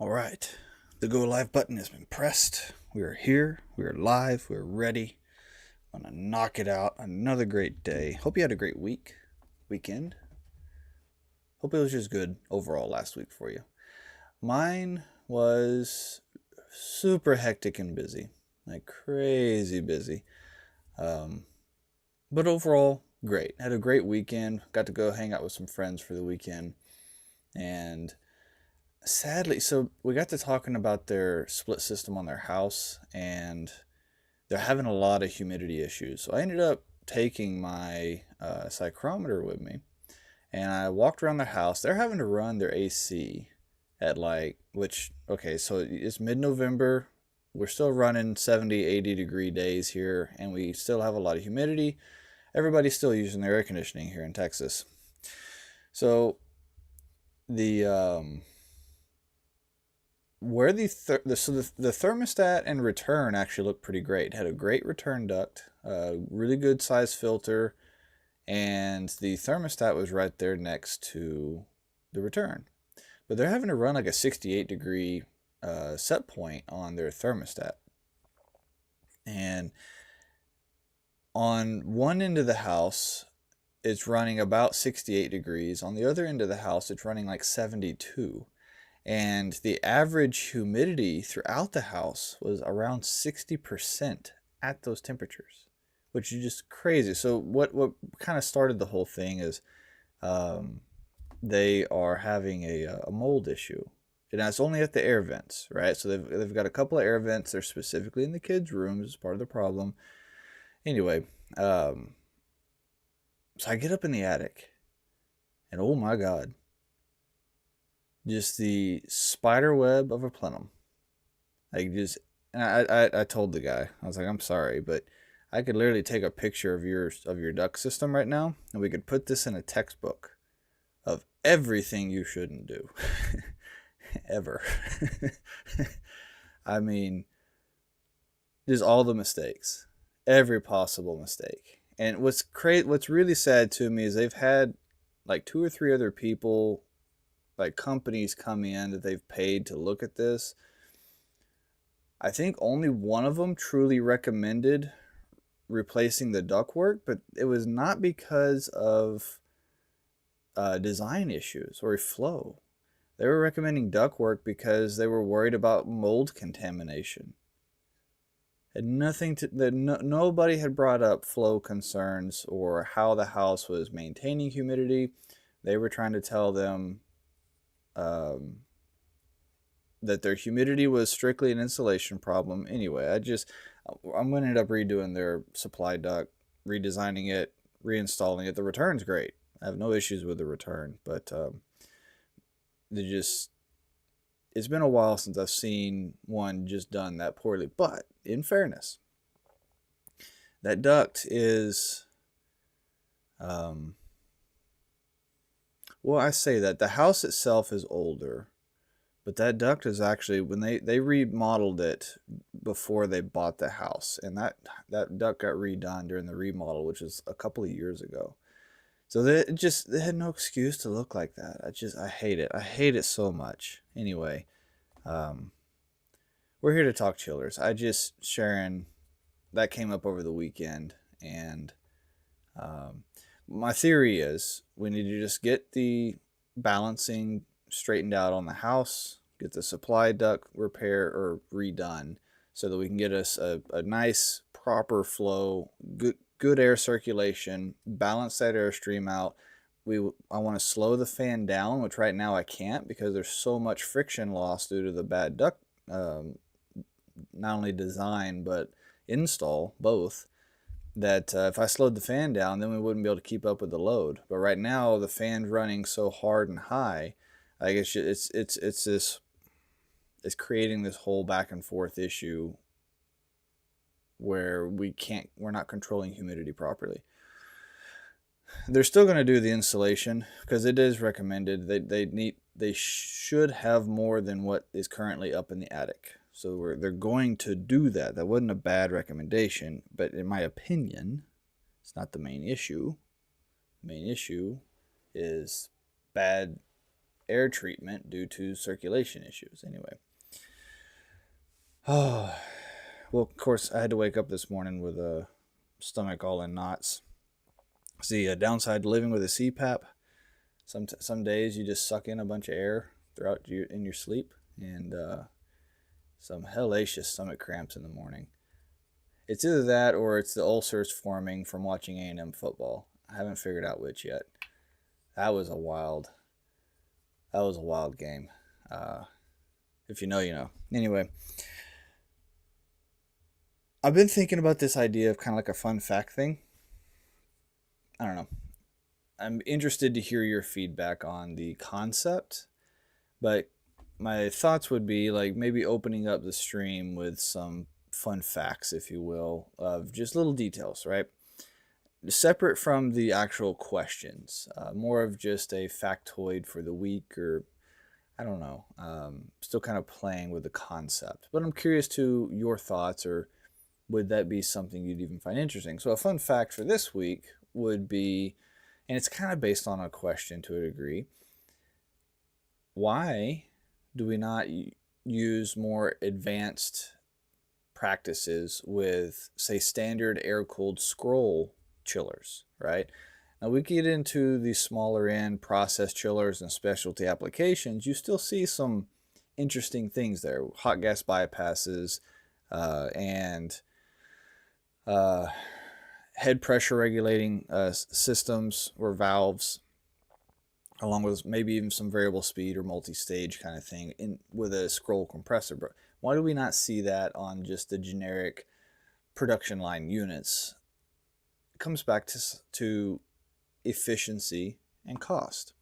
All right, the go live button has been pressed. We are here, we are live, we're ready. I'm gonna knock it out. Another great day. Hope you had a great weekend. Hope it was just good overall last week for you. Mine was super hectic and busy, like crazy busy. But overall, great. Had a great weekend. Got to go hang out with some friends for the weekend. And sadly, so we got to talking about their split system on their house, and they're having a lot of humidity issues. So I ended up taking my psychrometer with me, and I walked around their house. They're having to run their AC at okay, so it's mid-November. We're still running 70, 80 degree days here, and we still have a lot of humidity. Everybody's still using their air conditioning here in Texas. So the the thermostat and return actually looked pretty great. It had a great return duct, really good size filter, and the thermostat was right there next to the return. But they're having to run like a 68 degree set point on their thermostat. And on one end of the house, it's running about 68 degrees. On the other end of the house, it's running like 72. And the average humidity throughout the house was around 60% at those temperatures, which is just crazy. So what kind of started the whole thing is they are having a mold issue. And that's only at the air vents, right? So they've got a couple of air vents. They're specifically in the kids' rooms as part of the problem. Anyway, so I get up in the attic, and oh my God, just the spider web of a plenum. Like just, and I told the guy, I was like, I'm sorry, but I could literally take a picture of your duct system right now, and we could put this in a textbook of everything you shouldn't do, ever. I mean, just all the mistakes, every possible mistake. And what's really sad to me is they've had like 2 or 3 other people, like companies, come in that they've paid to look at this. I think only one of them truly recommended replacing the ductwork, but it was not because of design issues or flow. They were recommending ductwork because they were worried about mold contamination. Had nothing to nobody had brought up flow concerns or how the house was maintaining humidity. They were trying to tell them that their humidity was strictly an insulation problem. Anyway, I'm going to end up redoing their supply duct, redesigning it, reinstalling it. The return's great. I have no issues with the return, but it's been a while since I've seen one just done that poorly. But in fairness, that duct is, well, I say that the house itself is older, but that duct is actually, when they remodeled it before they bought the house, and that duct got redone during the remodel, which was a couple of years ago. So they had no excuse to look like that. I hate it. I hate it so much. Anyway, we're here to talk chillers. Sharing, that came up over the weekend, and my theory is we need to just get the balancing straightened out on the house, get the supply duct repair or redone so that we can get us a nice proper flow, good air circulation, balance that airstream out. I want to slow the fan down, which right now I can't because there's so much friction loss due to the bad duct, not only design but install both, that if I slowed the fan down, then we wouldn't be able to keep up with the load. But right now the fan's running so hard and high, like it's creating this whole back and forth issue where we're not controlling humidity properly. They're still going to do the insulation because it is recommended. They should have more than what is currently up in the attic. So they're going to do that. That wasn't a bad recommendation, but in my opinion, it's not the main issue. The main issue is bad air treatment due to circulation issues. Anyway. Oh, well, of course, I had to wake up this morning with a stomach all in knots. See, a downside to living with a CPAP, some days you just suck in a bunch of air throughout in your sleep, and some hellacious stomach cramps in the morning. It's either that or it's the ulcers forming from watching A&M football. I haven't figured out which yet. That was a wild game. If you know, you know. Anyway, I've been thinking about this idea of kind of like a fun fact thing. I don't know. I'm interested to hear your feedback on the concept, but my thoughts would be like maybe opening up the stream with some fun facts, if you will, of just little details, right? Separate from the actual questions, more of just a factoid for the week, or I don't know, still kind of playing with the concept. But I'm curious to your thoughts, or would that be something you'd even find interesting? So a fun fact for this week would be, and it's kind of based on a question to a degree, why do we not use more advanced practices with, say, standard air-cooled scroll chillers, right? Now we get into the smaller end process chillers and specialty applications, you still see some interesting things there. Hot gas bypasses and head pressure regulating systems or valves, along with maybe even some variable speed or multi-stage kind of thing with a scroll compressor. But why do we not see that on just the generic production line units? It comes back to efficiency and cost.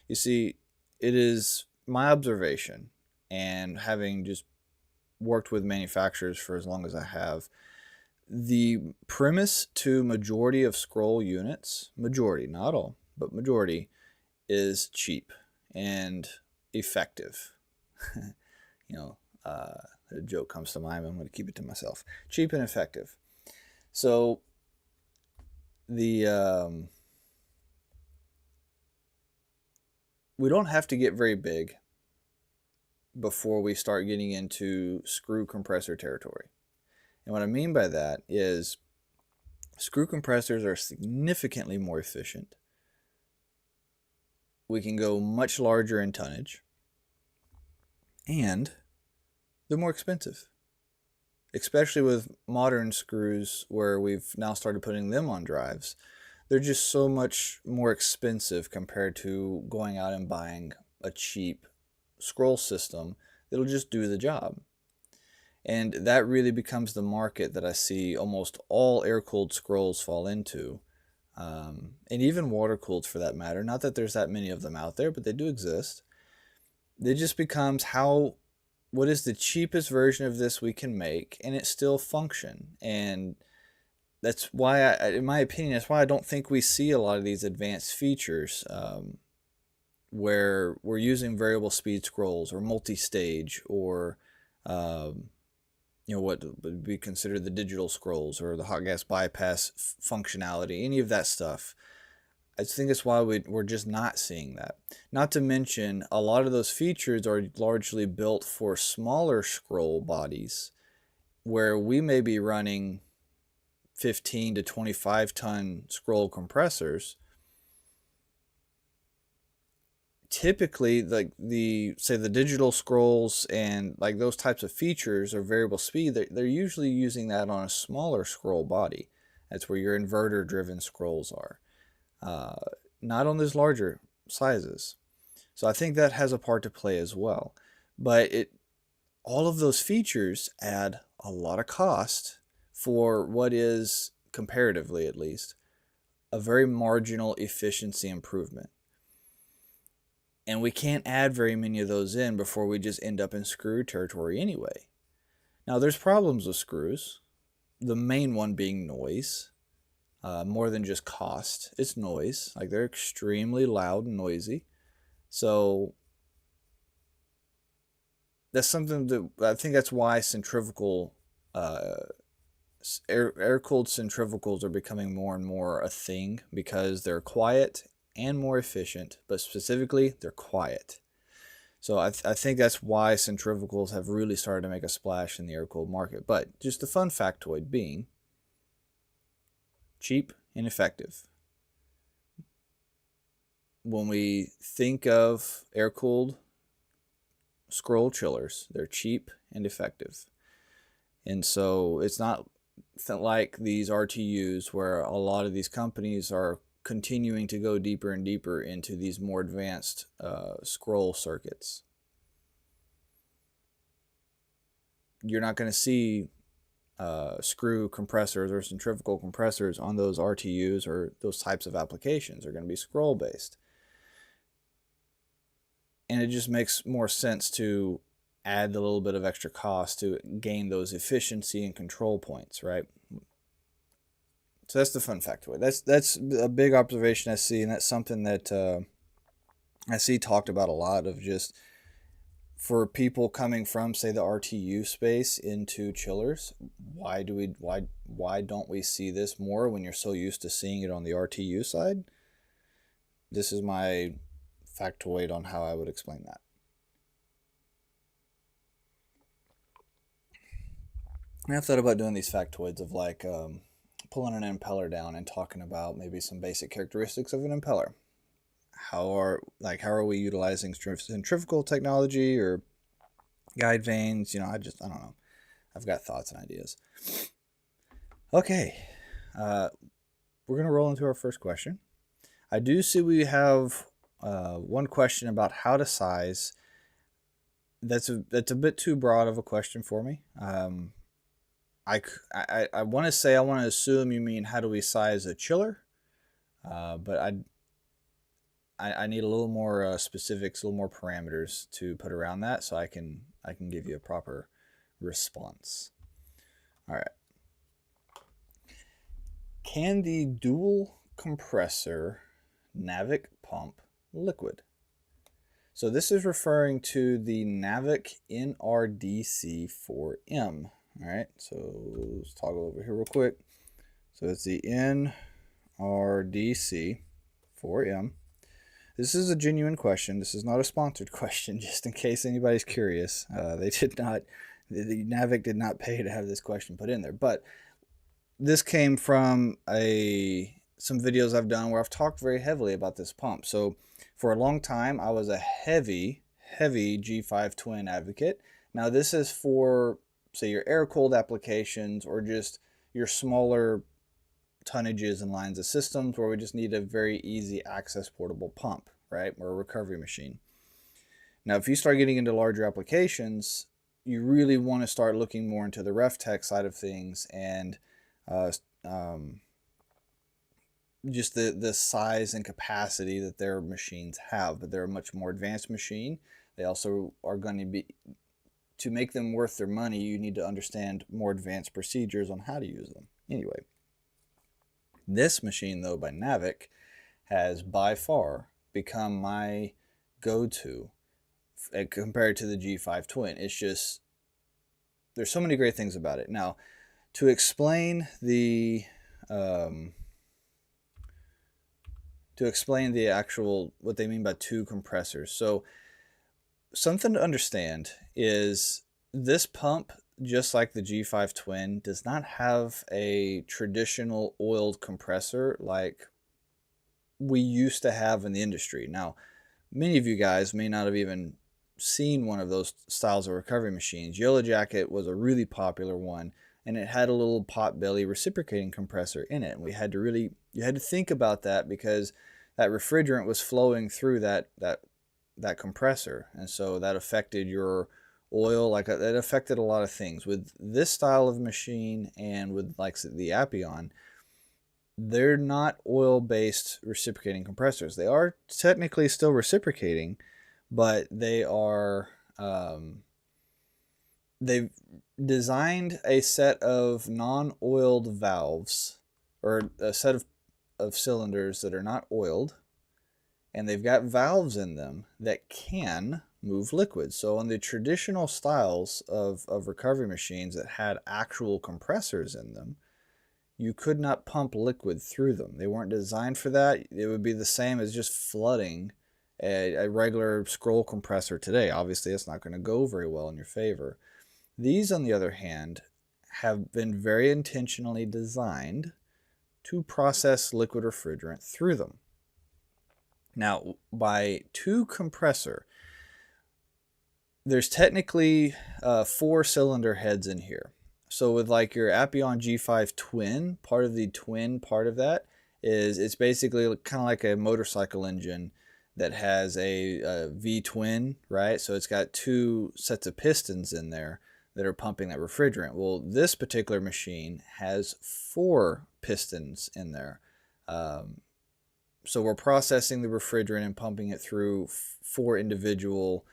You see, it is my observation, and having just worked with manufacturers for as long as I have, the premise to majority of scroll units, majority, not all, but majority, is cheap and effective. A joke comes to mind, but I'm going to keep it to myself. Cheap and effective. So we don't have to get very big before we start getting into screw compressor territory. And what I mean by that is screw compressors are significantly more efficient. We can go much larger in tonnage, and they're more expensive, especially with modern screws where we've now started putting them on drives. They're just so much more expensive compared to going out and buying a cheap scroll system that'll just do the job. And that really becomes the market that I see almost all air-cooled scrolls fall into, and even water-cooled for that matter. Not that there's that many of them out there, but they do exist. It just becomes what is the cheapest version of this we can make, and it still function. And that's why, in my opinion, that's why I don't think we see a lot of these advanced features where we're using variable speed scrolls or multi-stage or what would be considered the digital scrolls or the hot gas bypass functionality, any of that stuff. I think that's why we're just not seeing that. Not to mention, a lot of those features are largely built for smaller scroll bodies where we may be running 15 to 25 ton scroll compressors. Typically, like the digital scrolls and like those types of features or variable speed, they're usually using that on a smaller scroll body. That's where your inverter driven scrolls are, not on those larger sizes. So I think that has a part to play as well. But all of those features add a lot of cost for what is, comparatively at least, a very marginal efficiency improvement. And we can't add very many of those in before we just end up in screw territory anyway. Now, there's problems with screws. The main one being noise. More than just cost. It's noise. Like, they're extremely loud and noisy. So that's something that I think that's why centrifugal, air-cooled centrifugals are becoming more and more a thing, because they're quiet and more efficient, but specifically they're quiet. So I think that's why centrifugals have really started to make a splash in the air-cooled market. But just the fun factoid being cheap and effective. When we think of air-cooled scroll chillers, they're cheap and effective. And so it's not like these RTUs where a lot of these companies are continuing to go deeper and deeper into these more advanced scroll circuits. You're not going to see screw compressors or centrifugal compressors on those RTUs or those types of applications. They're going to be scroll based. And it just makes more sense to add the little bit of extra cost to gain those efficiency and control points, right? So that's the fun factoid. That's a big observation I see, and that's something that I see talked about a lot, of just for people coming from, say, the RTU space into chillers. Why don't we see this more when you're so used to seeing it on the RTU side? This is my factoid on how I would explain that. And I've thought about doing these factoids of like pulling an impeller down and talking about maybe some basic characteristics of an impeller. How are we utilizing centrifugal technology or guide vanes? You know, I don't know. I've got thoughts and ideas. Okay, we're gonna roll into our first question. I do see we have one question about how to size. That's a bit too broad of a question for me. I want to assume you mean how do we size a chiller, but I need a little more specifics, a little more parameters to put around that, so I can give you a proper response. All right. Can the dual compressor NAVAC pump liquid? So this is referring to the NAVAC NRDC4M. All right, so let's toggle over here real quick. So it's the NRDC4M. This is a genuine question. This is not a sponsored question, just in case anybody's curious. The NAVAC did not pay to have this question put in there. But this came from some videos I've done where I've talked very heavily about this pump. So for a long time, I was a heavy G5Twin advocate. Now this is for, say, your air-cooled applications or just your smaller tonnages and lines of systems where we just need a very easy access portable pump, right, or a recovery machine. Now, if you start getting into larger applications, you really want to start looking more into the ref tech side of things and just the size and capacity that their machines have. But they're a much more advanced machine. They also are going to be, to make them worth their money, you need to understand more advanced procedures on how to use them. Anyway, this machine, though, by NAVAC, has by far become my go-to compared to the G5Twin. It's just, there's so many great things about it. Now, to explain the actual, what they mean by two compressors. So something to understand is this pump, just like the G5Twin, does not have a traditional oiled compressor like we used to have in the industry. Now, many of you guys may not have even seen one of those styles of recovery machines. Yellow Jacket was a really popular one, and it had a little pot belly reciprocating compressor in it. And you had to think about that because that refrigerant was flowing through that compressor, and so that affected your oil. Like that affected a lot of things. With this style of machine and with like the Appion, they're not oil-based reciprocating compressors. They are technically still reciprocating, but they are they've designed a set of non-oiled valves, or a set of cylinders that are not oiled, and they've got valves in them that can move liquids. So on the traditional styles of recovery machines that had actual compressors in them, you could not pump liquid through them. They weren't designed for that. It would be the same as just flooding a regular scroll compressor today. Obviously, it's not going to go very well in your favor. These, on the other hand, have been very intentionally designed to process liquid refrigerant through them. Now, by two compressor, there's technically 4 cylinder heads in here. So with like your Appion G5Twin, part of the twin part of that is it's basically kind of like a motorcycle engine that has a V-twin, right? So it's got 2 sets of pistons in there that are pumping that refrigerant. Well, this particular machine has 4 pistons in there. So we're processing the refrigerant and pumping it through 4 individual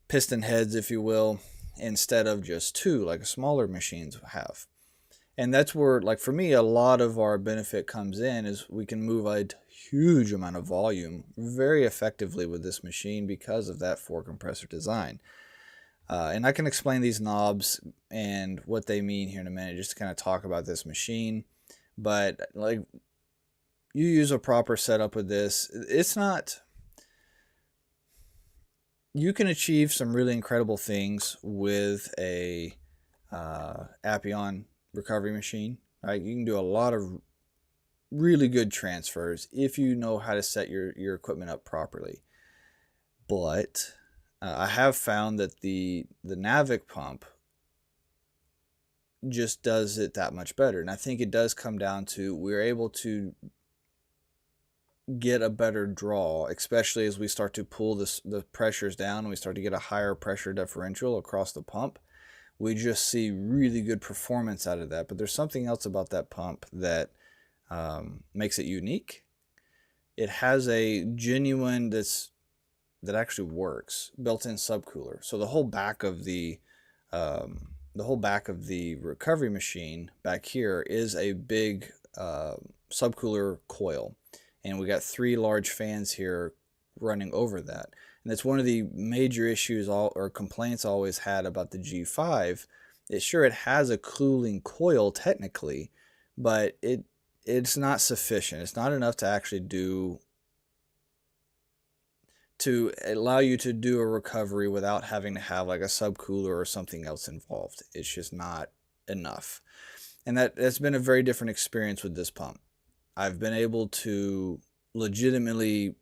piston heads, if you will, instead of just 2 like smaller machines have. And that's where, like for me, a lot of our benefit comes in, is we can move a huge amount of volume very effectively with this machine because of that 4 compressor design. And I can explain these knobs and what they mean here in a minute, just to kind of talk about this machine. But like, you use a proper setup with this, it's not... You can achieve some really incredible things with a Appion recovery machine. Right? You can do a lot of really good transfers if you know how to set your equipment up properly. But I have found that the NAVAC pump just does it that much better. And I think it does come down to we're able to get a better draw, especially as we start to pull the pressures down and we start to get a higher pressure differential across the pump. We just see really good performance out of that. But there's something else about that pump that makes it unique. It has a genuine that actually works built-in subcooler. So the whole back of the recovery machine back here is a big subcooler coil. And we got 3 large fans here running over that. And that's one of the major issues or complaints I always had about the G5. Sure, it has a cooling coil technically, but it's not sufficient. It's not enough to actually to allow you to do a recovery without having to have like a subcooler or something else involved. It's just not enough. And that's been a very different experience with this pump. I've been able to legitimately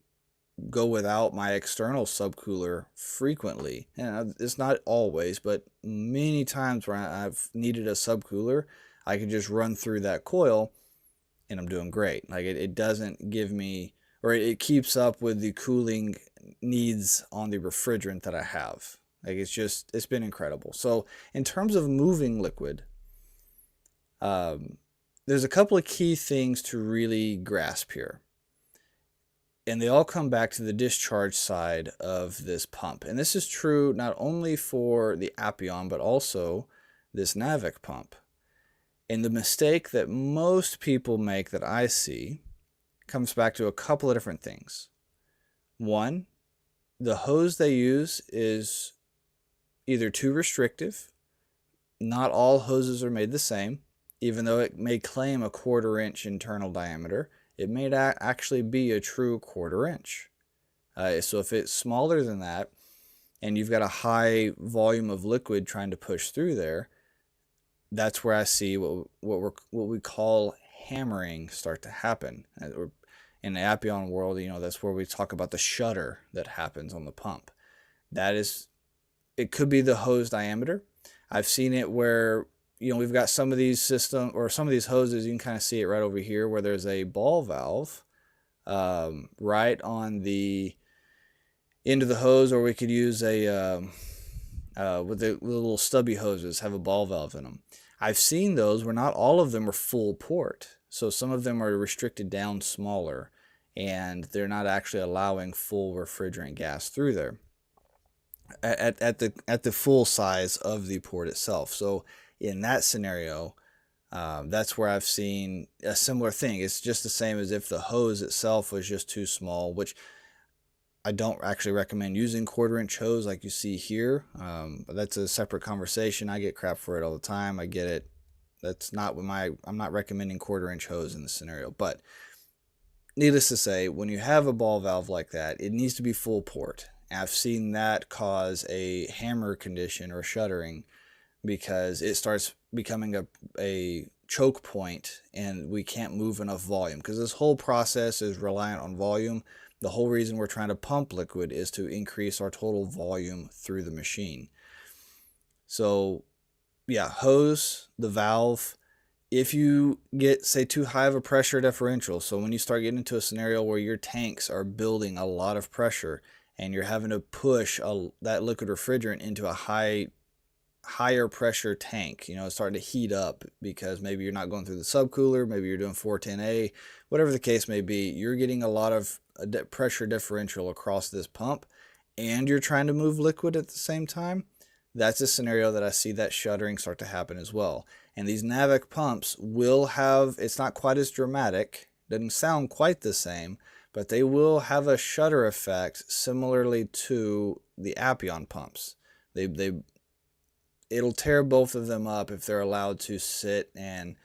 go without my external subcooler frequently. And it's not always, but many times where I've needed a subcooler, I can just run through that coil and I'm doing great. Like it doesn't give me, or it keeps up with the cooling needs on the refrigerant that I have. Like it's been incredible. So in terms of moving liquid, there's a couple of key things to really grasp here. And they all come back to the discharge side of this pump. And this is true not only for the Appion, but also this NAVAC pump. And the mistake that most people make that I see comes back to a couple of different things. One, the hose they use is either too restrictive. Not all hoses are made the same. Even though it may claim a 1/4 inch internal diameter, it may actually be a true 1/4 inch. So if it's smaller than that, and you've got a high volume of liquid trying to push through there, that's where I see what we call hammering start to happen. In the Appion world, that's where we talk about the shudder that happens on the pump. It could be the hose diameter. I've seen it where we've got some of these some of these hoses, you can kind of see it right over here where there's a ball valve right on the end of the hose, or we could use with the little stubby hoses have a ball valve in them. I've seen those where not all of them are full port. So some of them are restricted down smaller and they're not actually allowing full refrigerant gas through there at the full size of the port itself. So in that scenario, that's where I've seen a similar thing. It's just the same as if the hose itself was just too small, which I don't actually recommend using 1/4 inch hose like you see here. But that's a separate conversation. I get crap for it all the time. I get it. That's not I'm not recommending 1/4 inch hose in this scenario. But needless to say, when you have a ball valve like that, it needs to be full port. I've seen that cause a hammer condition or shuttering because it starts becoming a choke point and we can't move enough volume, because this whole process is reliant on volume. The whole reason we're trying to pump liquid is to increase our total volume through the machine. So yeah, hose the valve. If you get, say, too high of a pressure differential, so when you start getting into a scenario where your tanks are building a lot of pressure and you're having to push that liquid refrigerant into a higher pressure tank, it's starting to heat up because maybe you're not going through the subcooler, maybe you're doing 410A, whatever the case may be, you're getting a lot of pressure differential across this pump and you're trying to move liquid at the same time. That's a scenario that I see that shuttering start to happen as well. And these NAVAC pumps will have, it's not quite as dramatic, doesn't sound quite the same, but they will have a shutter effect similarly to the Appion pumps. It'll tear both of them up if they're allowed to sit and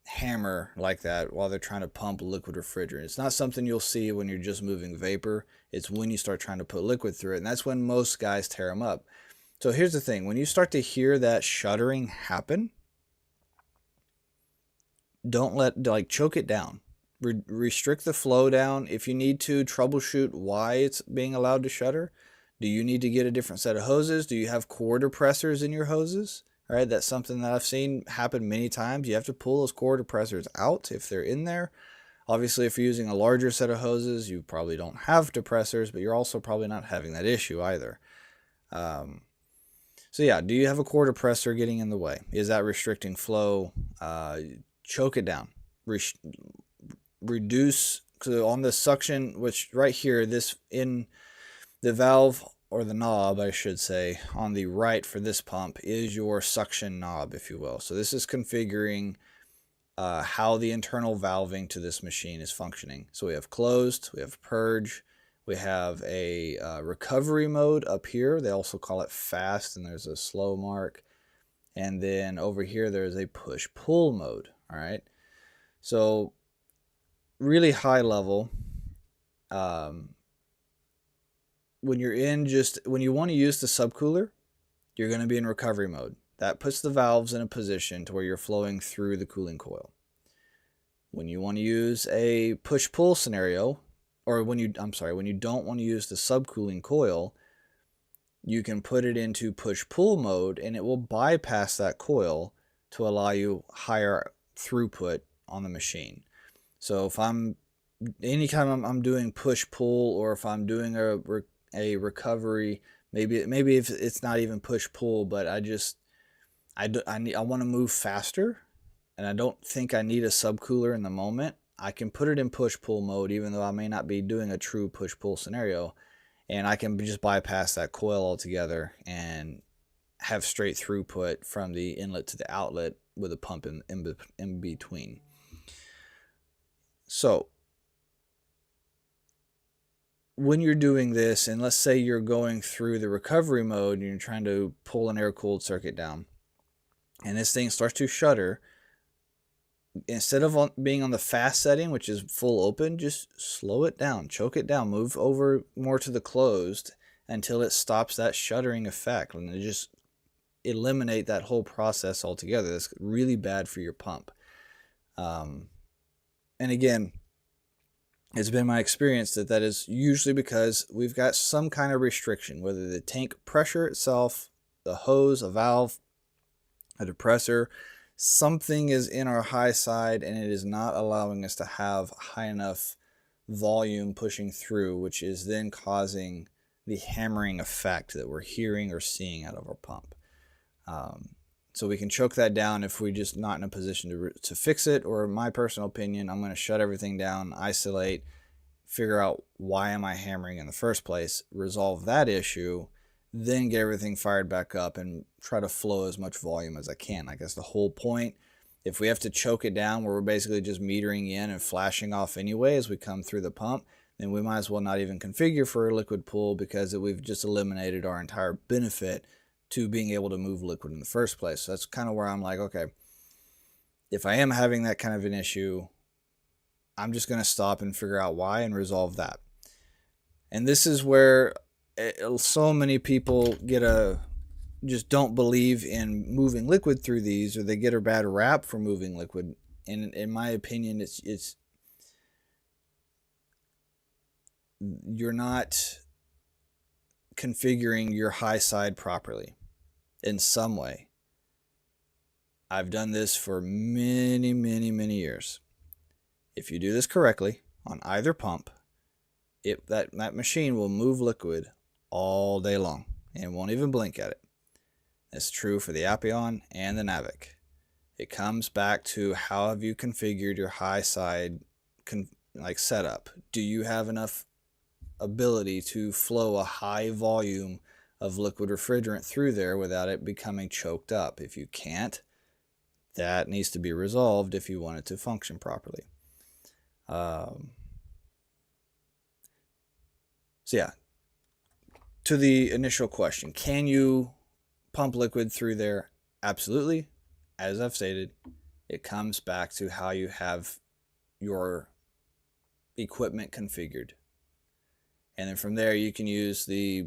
hammer like that while they're trying to pump liquid refrigerant. It's not something you'll see when you're just moving vapor. It's when you start trying to put liquid through it, and that's when most guys tear them up. So here's the thing. When you start to hear that shuttering happen, don't choke it down. Restrict the flow down. If you need to, troubleshoot why it's being allowed to shutter. Do you need to get a different set of hoses? Do you have core depressors in your hoses? All right, that's something that I've seen happen many times. You have to pull those core depressors out if they're in there. Obviously, if you're using a larger set of hoses, you probably don't have depressors, but you're also probably not having that issue either. So yeah, do you have a core depressor getting in the way? Is that restricting flow? Choke it down. Reduce, so on the suction, which right here, this in the valve, or the knob, I should say, on the right for this pump is your suction knob, if you will. So this is configuring how the internal valving to this machine is functioning. So we have closed, we have purge, we have a recovery mode up here. They also call it fast, and there's a slow mark. And then over here, there's a push-pull mode, all right? So really high level, when you want to use the subcooler, you're going to be in recovery mode. That puts the valves in a position to where you're flowing through the cooling coil. When you want to use a push-pull scenario, or when you don't want to use the subcooling coil, you can put it into push-pull mode and it will bypass that coil to allow you higher throughput on the machine. So if anytime I'm doing push-pull, or if I'm doing a recovery, maybe if it's not even push-pull, but I want to move faster, and I don't think I need a subcooler in the moment, I can put it in push-pull mode, even though I may not be doing a true push-pull scenario, and I can just bypass that coil altogether and have straight throughput from the inlet to the outlet with a pump in between. So when you're doing this, and let's say you're going through the recovery mode and you're trying to pull an air-cooled circuit down, and this thing starts to shutter, instead of being on the fast setting, which is full open, just slow it down, choke it down, move over more to the closed until it stops that shuttering effect, and just eliminate that whole process altogether. That's really bad for your pump. And again, it's been my experience that is usually because we've got some kind of restriction, whether the tank pressure itself, the hose, a valve, a depressor, something is in our high side and it is not allowing us to have high enough volume pushing through, which is then causing the hammering effect that we're hearing or seeing out of our pump. So we can choke that down if we're just not in a position to fix it, or in my personal opinion, I'm going to shut everything down, isolate, figure out why am I hammering in the first place, resolve that issue, then get everything fired back up and try to flow as much volume as I can. I guess the whole point, if we have to choke it down where we're basically just metering in and flashing off anyway as we come through the pump, then we might as well not even configure for a liquid pull, because we've just eliminated our entire benefit to being able to move liquid in the first place. So that's kind of where I'm like, okay, if I am having that kind of an issue, I'm just going to stop and figure out why and resolve that. And this is where so many people just don't believe in moving liquid through these, or they get a bad rap for moving liquid. And in my opinion, it's you're not configuring your high side properly in some way. I've done this for many, many, many years. If you do this correctly on either pump, that machine will move liquid all day long and won't even blink at it. It's true for the Appion and the NAVAC. It comes back to how have you configured your high side setup. Do you have enough ability to flow a high volume of liquid refrigerant through there without it becoming choked up? If you can't, that needs to be resolved if you want it to function properly. So yeah, to the initial question, can you pump liquid through there? Absolutely. As I've stated, it comes back to how you have your equipment configured. And then from there, you can use the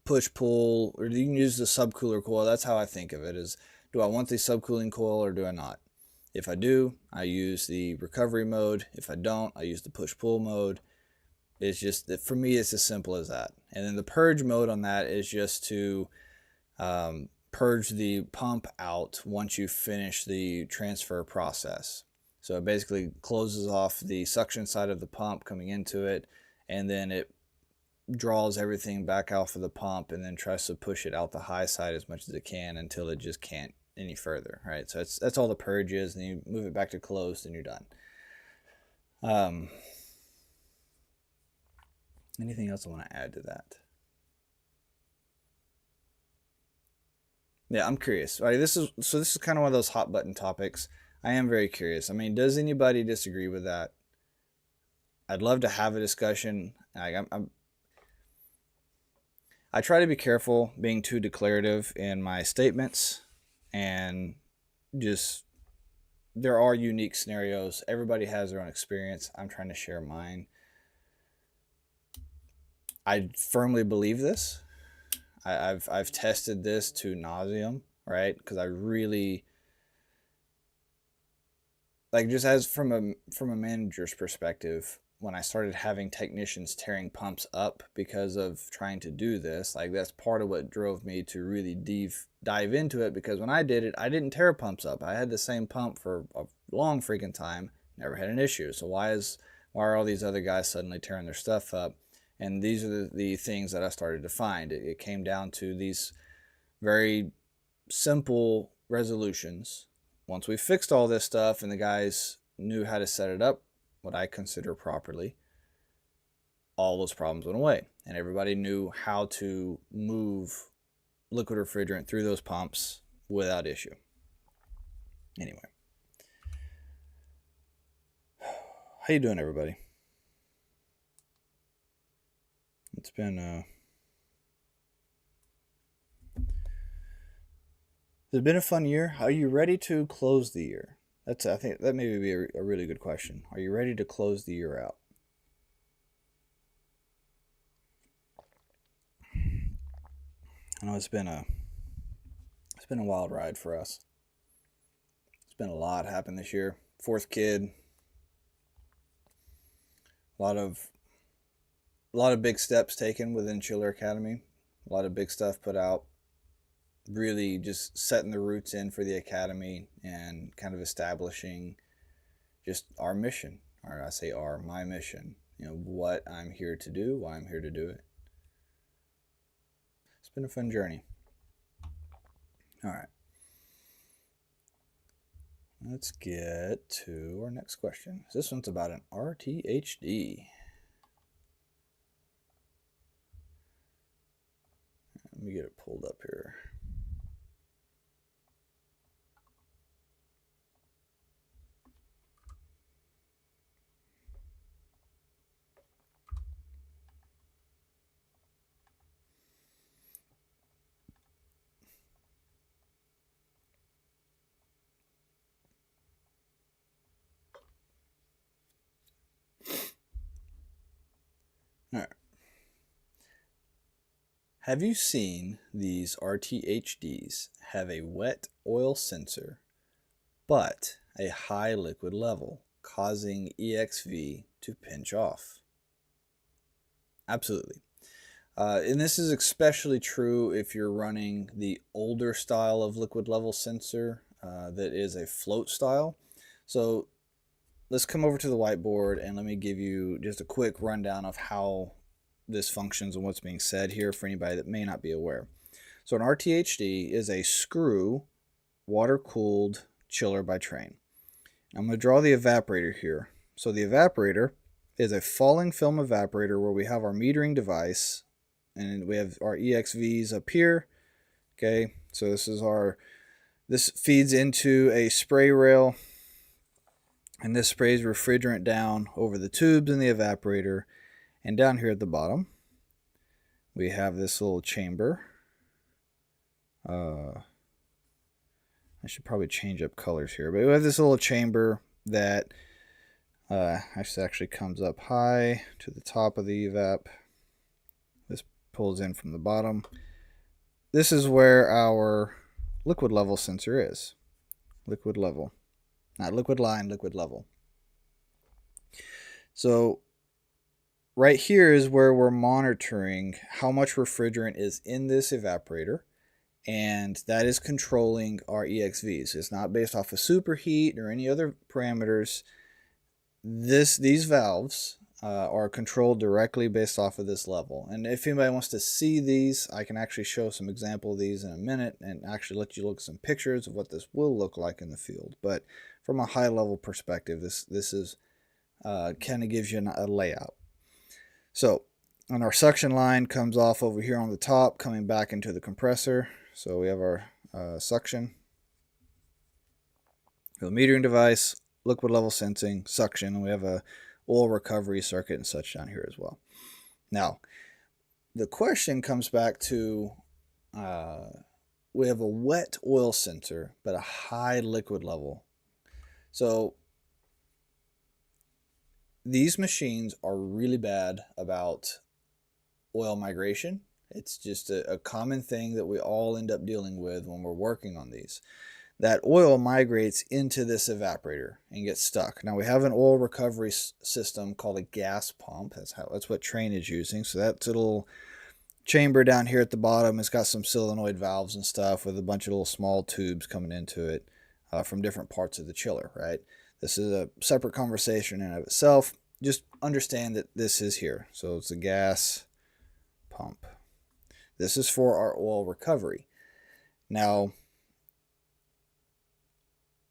push-pull, or you can use the subcooler coil. That's how I think of it, is do I want the subcooling coil or do I not? If I do, I use the recovery mode. If I don't, I use the push-pull mode. It's just, for me, it's as simple as that. And then the purge mode on that is just to purge the pump out once you finish the transfer process. So it basically closes off the suction side of the pump coming into it, and then it draws everything back off of the pump and then tries to push it out the high side as much as it can until it just can't any further, right? So that's all the purge is, and you move it back to closed and you're done. Anything else I want to add to that? Yeah, I'm curious. Right, this is kind of one of those hot button topics. I am very curious. I mean, does anybody disagree with that? I'd love to have a discussion. I try to be careful being too declarative in my statements, and just, there are unique scenarios. Everybody has their own experience. I'm trying to share mine. I firmly believe this. I've tested this to nauseam, right? Because I really, like, just as from a manager's perspective, when I started having technicians tearing pumps up because of trying to do this, like, that's part of what drove me to really dive into it. Because when I did it, I didn't tear pumps up. I had the same pump for a long freaking time, never had an issue. So why are all these other guys suddenly tearing their stuff up? And these are the things that I started to find. It came down to these very simple resolutions. Once we fixed all this stuff and the guys knew how to set it up, what I consider properly, all those problems went away. And everybody knew how to move liquid refrigerant through those pumps without issue. Anyway. How you doing, everybody? It's been been a fun year. Are you ready to close the year? I think that may be a really good question. Are you ready to close the year out? I know it's been a wild ride for us. It's been a lot happened this year. Fourth kid. A lot of big steps taken within Chiller Academy. A lot of big stuff put out. Really just setting the roots in for the academy and kind of establishing just our mission. Or I say my mission. You know, what I'm here to do, why I'm here to do it. It's been a fun journey. All right. Let's get to our next question. This one's about an RTHD. Let me get it pulled up here. All right. Have you seen these RTHDs have a wet oil sensor but a high liquid level, causing EXV to pinch off? Absolutely. And this is especially true if you're running the older style of liquid level sensor that is a float style. So let's come over to the whiteboard and let me give you just a quick rundown of how this functions and what's being said here for anybody that may not be aware. So an RTHD is a screw water-cooled chiller by Trane. I'm going to draw the evaporator here. So the evaporator is a falling film evaporator where we have our metering device and we have our EXVs up here. Okay, so this feeds into a spray rail, and this sprays refrigerant down over the tubes in the evaporator. And down here at the bottom, we have this little chamber. I should probably change up colors here, but we have this little chamber that actually comes up high to the top of the evap. This pulls in from the bottom. This is where our liquid level sensor is. Liquid level. Not liquid line, liquid level. So right here is where we're monitoring how much refrigerant is in this evaporator, and that is controlling our EXVs. It's not based off of superheat or any other parameters. These valves are controlled directly based off of this level. And if anybody wants to see these, I can actually show some example of these in a minute and actually let you look at some pictures of what this will look like in the field. But from a high level perspective, this is kind of gives you a layout. So, and our suction line comes off over here on the top, coming back into the compressor. So we have our suction, the metering device, liquid level sensing, suction, and we have a oil recovery circuit and such down here as well. Now, the question comes back to we have a wet oil sensor, but a high liquid level. So these machines are really bad about oil migration. It's just a common thing that we all end up dealing with when we're working on these. That oil migrates into this evaporator and gets stuck. Now we have an oil recovery system called a gas pump. That's what Trane is using. So that's a little chamber down here at the bottom. It's got some solenoid valves and stuff with a bunch of little small tubes coming into it from different parts of the chiller, right? This is a separate conversation in and of itself. Just understand that this is here. So it's a gas pump. This is for our oil recovery. Now,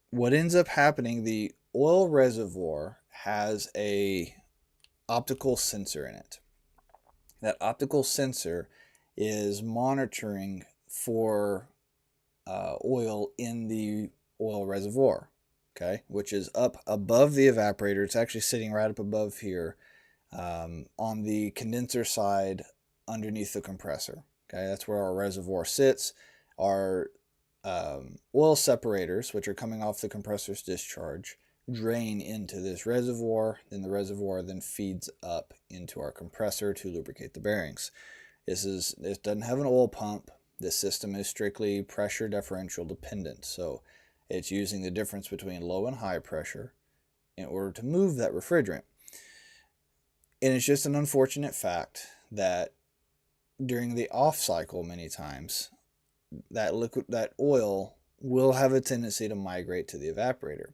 what ends up happening, the oil reservoir has a optical sensor in it. That optical sensor is monitoring for oil in the oil reservoir, okay, which is up above the evaporator. It's actually sitting right up above here on the condenser side underneath the compressor. Okay, that's where our reservoir sits. Our oil separators, which are coming off the compressor's discharge, drain into this reservoir. Then the reservoir then feeds up into our compressor to lubricate the bearings. This doesn't have an oil pump. This system is strictly pressure differential dependent. So it's using the difference between low and high pressure in order to move that refrigerant. And it's just an unfortunate fact that during the off cycle, many times, that oil will have a tendency to migrate to the evaporator.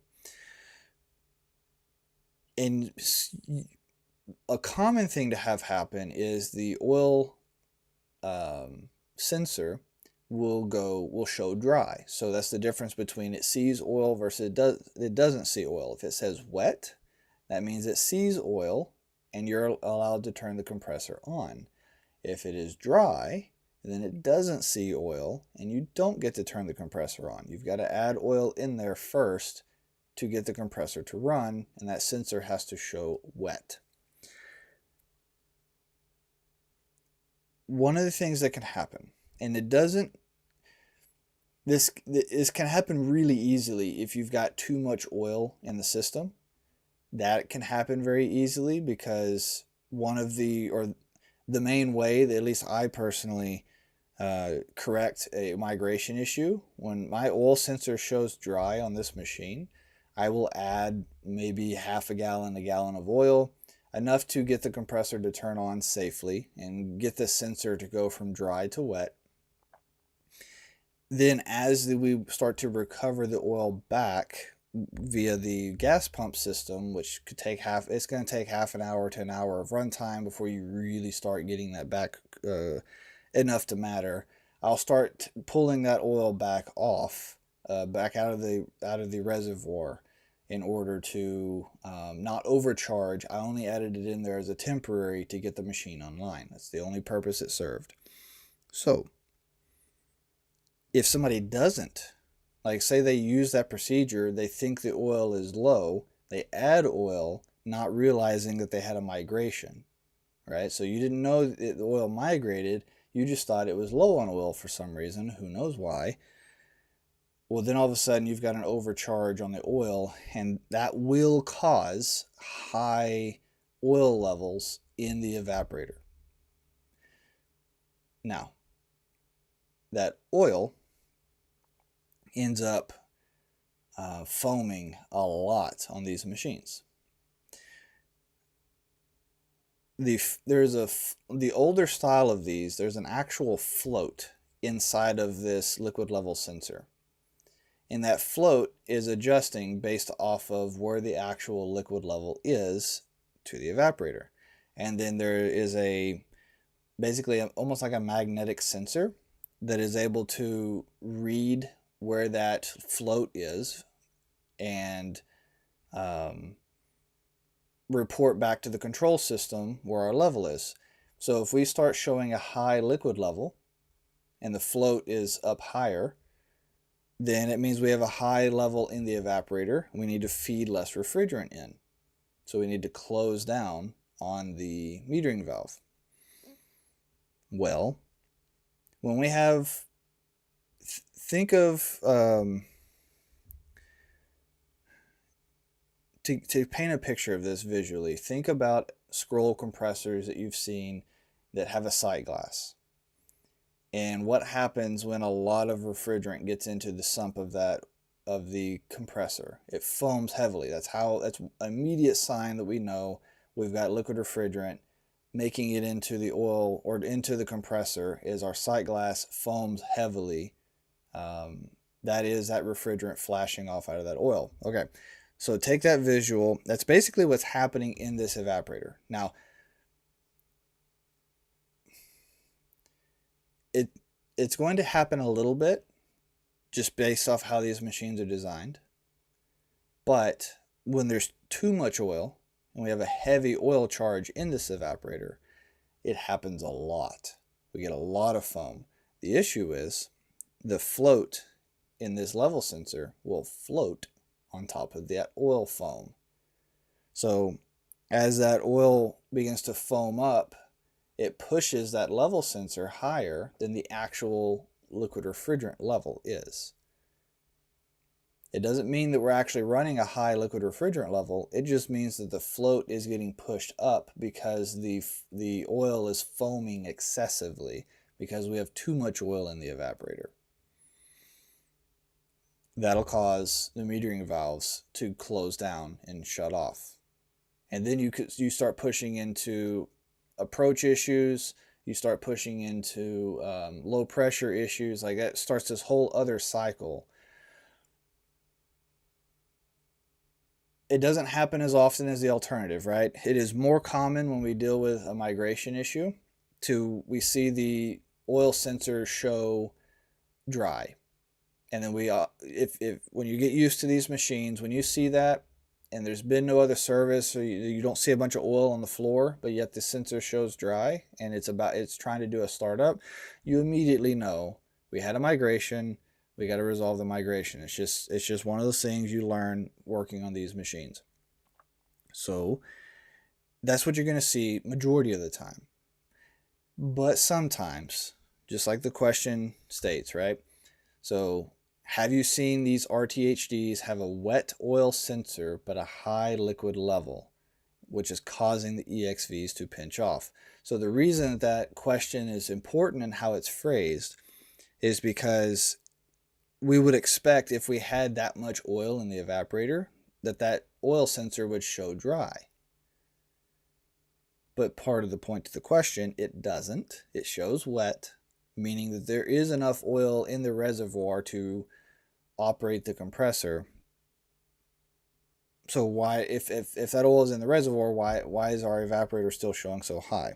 And a common thing to have happen is the oil sensor will show dry. So that's the difference between it sees oil versus it doesn't see oil. If it says wet, that means it sees oil and you're allowed to turn the compressor on. If it is dry, then it doesn't see oil and you don't get to turn the compressor on. You've got to add oil in there first to get the compressor to run, and that sensor has to show wet. One of the things that can happen, and this can happen really easily if you've got too much oil in the system. That can happen very easily because one of the, or the main way that at least I personally correct a migration issue. When my oil sensor shows dry on this machine, I will add maybe half a gallon of oil, enough to get the compressor to turn on safely and get the sensor to go from dry to wet. Then as we start to recover the oil back via the gas pump system, which could take it's going to take half an hour to an hour of runtime before you really start getting that back enough to matter. I'll start pulling that oil back off, back out of the reservoir, in order to not overcharge. I only added it in there as a temporary to get the machine online. That's the only purpose it served. So if somebody doesn't, like say they use that procedure, they think the oil is low, they add oil, not realizing that they had a migration, right? So you didn't know that the oil migrated, you just thought it was low on oil for some reason, who knows why. Well, then all of a sudden you've got an overcharge on the oil, and that will cause high oil levels in the evaporator. Now, that oil ends up foaming a lot on these machines. The older style of these, there's an actual float inside of this liquid level sensor. And that float is adjusting based off of where the actual liquid level is to the evaporator. And then there is basically almost like a magnetic sensor that is able to read where that float is and report back to the control system where our level is. So if we start showing a high liquid level and the float is up higher, then it means we have a high level in the evaporator. We need to feed less refrigerant in. So we need to close down on the metering valve. Well, when we have, think of, to paint a picture of this visually, think about scroll compressors that you've seen that have a sight glass. And what happens when a lot of refrigerant gets into the sump of the compressor? It foams heavily. That's an immediate sign that we know we've got liquid refrigerant making it into the oil or into the compressor. Is our sight glass foams heavily. That is that refrigerant flashing off out of that oil. Okay, so take that visual. That's basically what's happening in this evaporator. Now, it's going to happen a little bit just based off how these machines are designed. But when there's too much oil and we have a heavy oil charge in this evaporator, it happens a lot. We get a lot of foam. The issue is the float in this level sensor will float on top of that oil foam. So as that oil begins to foam up, it pushes that level sensor higher than the actual liquid refrigerant level is. It doesn't mean that we're actually running a high liquid refrigerant level. It just means that the float is getting pushed up because the oil is foaming excessively because we have too much oil in the evaporator. That'll cause the metering valves to close down and shut off. And then you start pushing into approach issues, you start pushing into low pressure issues. Like that starts this whole other cycle. It doesn't happen as often as the alternative, right? It is more common when we deal with a migration issue we see the oil sensor show dry. And then when you get used to these machines, when you see that, and there's been no other service, or you don't see a bunch of oil on the floor, but yet the sensor shows dry, and it's trying to do a startup, you immediately know we had a migration. We got to resolve the migration. It's just one of those things you learn working on these machines. So that's what you're going to see majority of the time. But sometimes, just like the question states, right? So have you seen these RTHDs have a wet oil sensor but a high liquid level? which is causing the EXVs to pinch off. So the reason that question is important and how it's phrased is because we would expect if we had that much oil in the evaporator that oil sensor would show dry. But part of the point of the question, it doesn't. It shows wet, meaning that there is enough oil in the reservoir to operate the compressor. So why, if that oil is in the reservoir, why is our evaporator still showing so high?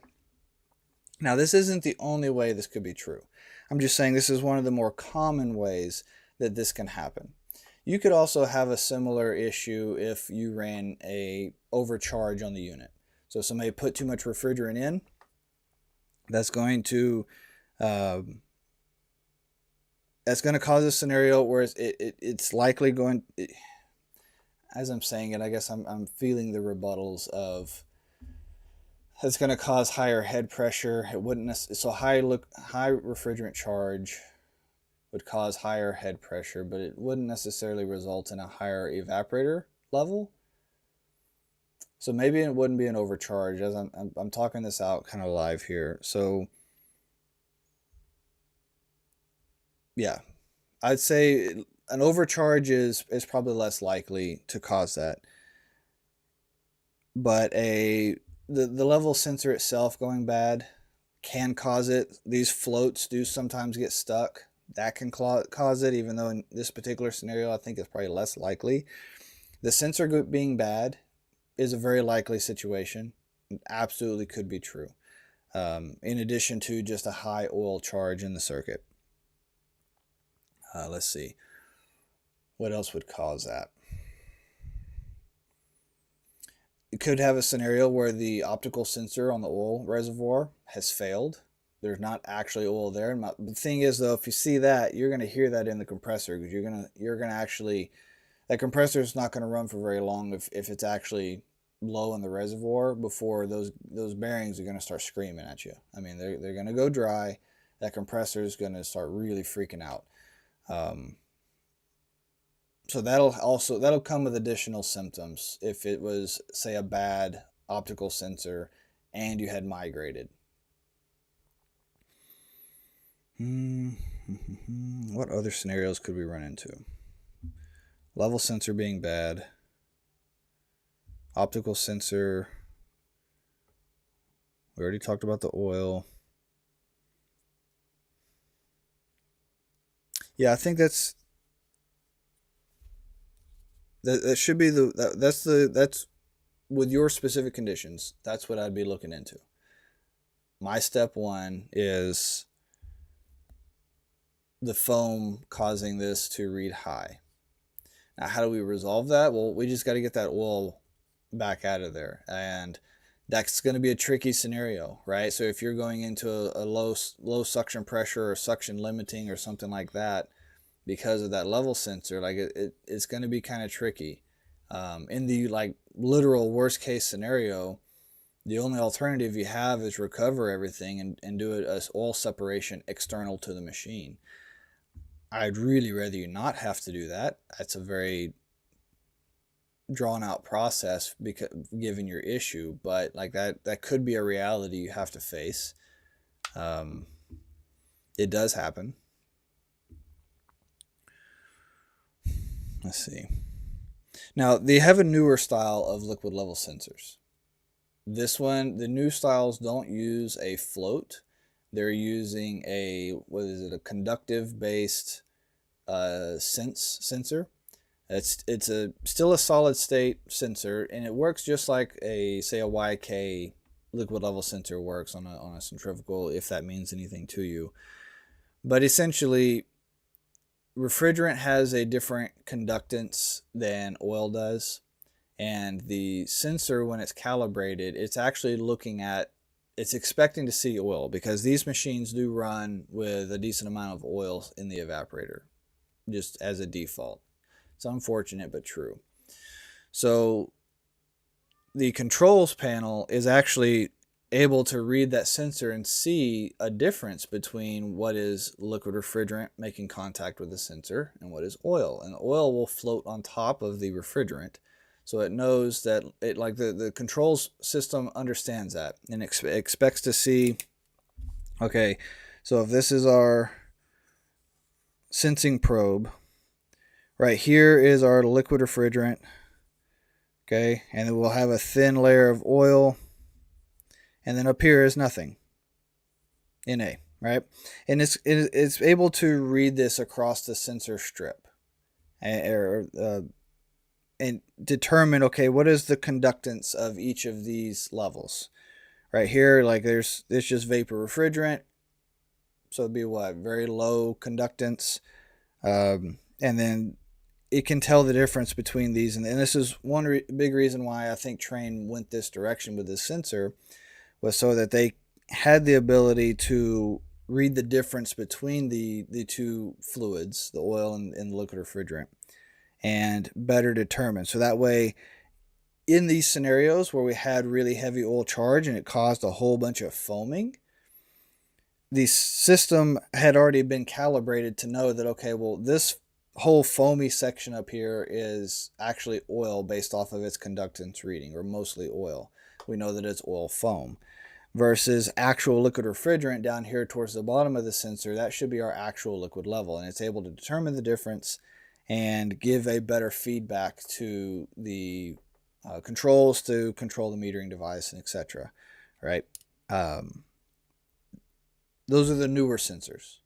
Now, this isn't the only way this could be true. I'm just saying this is one of the more common ways that this can happen. You could also have a similar issue if you ran a overcharge on the unit. So somebody put too much refrigerant in, that's going to cause a scenario where it's likely going. As I'm saying it, I guess I'm feeling the rebuttals of it's going to cause higher head pressure. It wouldn't so high refrigerant charge would cause higher head pressure, but it wouldn't necessarily result in a higher evaporator level. So maybe it wouldn't be an overcharge, as I'm talking this out kind of live here. So yeah, I'd say an overcharge is probably less likely to cause that. But the level sensor itself going bad can cause it. These floats do sometimes get stuck. That can cause it, even though in this particular scenario, I think it's probably less likely. The sensor being bad is a very likely situation. It absolutely could be true. In addition to just a high oil charge in the circuit. Let's see. What else would cause that? You could have a scenario where the optical sensor on the oil reservoir has failed. There's not actually oil there. And the thing is, though, if you see that, you're going to hear that in the compressor, because you're gonna actually, that compressor is not going to run for very long if it's actually low in the reservoir before those bearings are going to start screaming at you. I mean, they're going to go dry. That compressor is going to start really freaking out. So that'll come with additional symptoms if it was, say, a bad optical sensor and you had migrated. What other scenarios could we run into? Level sensor being bad. Optical sensor. We already talked about the oil. Yeah, I think that should be that's with your specific conditions. That's what I'd be looking into. My step one is the foam causing this to read high. Now, how do we resolve that? Well, we just got to get that oil back out of there, and that's going to be a tricky scenario, right? So if you're going into a low suction pressure or suction limiting or something like that because of that level sensor, like it's going to be kind of tricky. In the literal worst case scenario, the only alternative you have is recover everything and do it as oil separation external to the machine. I'd really rather you not have to do that. That's a very drawn out process given your issue, but that could be a reality you have to face. It does happen. Let's see. Now, they have a newer style of liquid level sensors. This one, the new styles don't use a float. They're using a conductive based sensor. It's still a solid state sensor, and it works just like a YK liquid level sensor works on a centrifugal, if that means anything to you. But essentially, refrigerant has a different conductance than oil does, and the sensor, when it's calibrated, it's actually it's expecting to see oil, because these machines do run with a decent amount of oil in the evaporator, just as a default. It's unfortunate, but true. So the controls panel is actually able to read that sensor and see a difference between what is liquid refrigerant making contact with the sensor and what is oil. And the oil will float on top of the refrigerant. So it knows that it, like the controls system understands that and expects to see, okay, so if this is our sensing probe, right here is our liquid refrigerant, okay, and then we'll have a thin layer of oil, and then up here is nothing, NA, right? And it's able to read this across the sensor strip, and determine, okay, what is the conductance of each of these levels. Right here, like there's just vapor refrigerant, so it'd be what, very low conductance, and then it can tell the difference between these, and this is one big reason why I think Trane went this direction with this sensor, was so that they had the ability to read the difference between the two fluids, the oil and the liquid refrigerant, and better determine. So that way, in these scenarios where we had really heavy oil charge and it caused a whole bunch of foaming, the system had already been calibrated to know that, okay, well, this whole foamy section up here is actually oil based off of its conductance reading, or mostly oil. We know that it's oil foam. Versus actual liquid refrigerant down here towards the bottom of the sensor, that should be our actual liquid level, and it's able to determine the difference and give a better feedback to the controls to control the metering device, and etc. Right? Those are the newer sensors.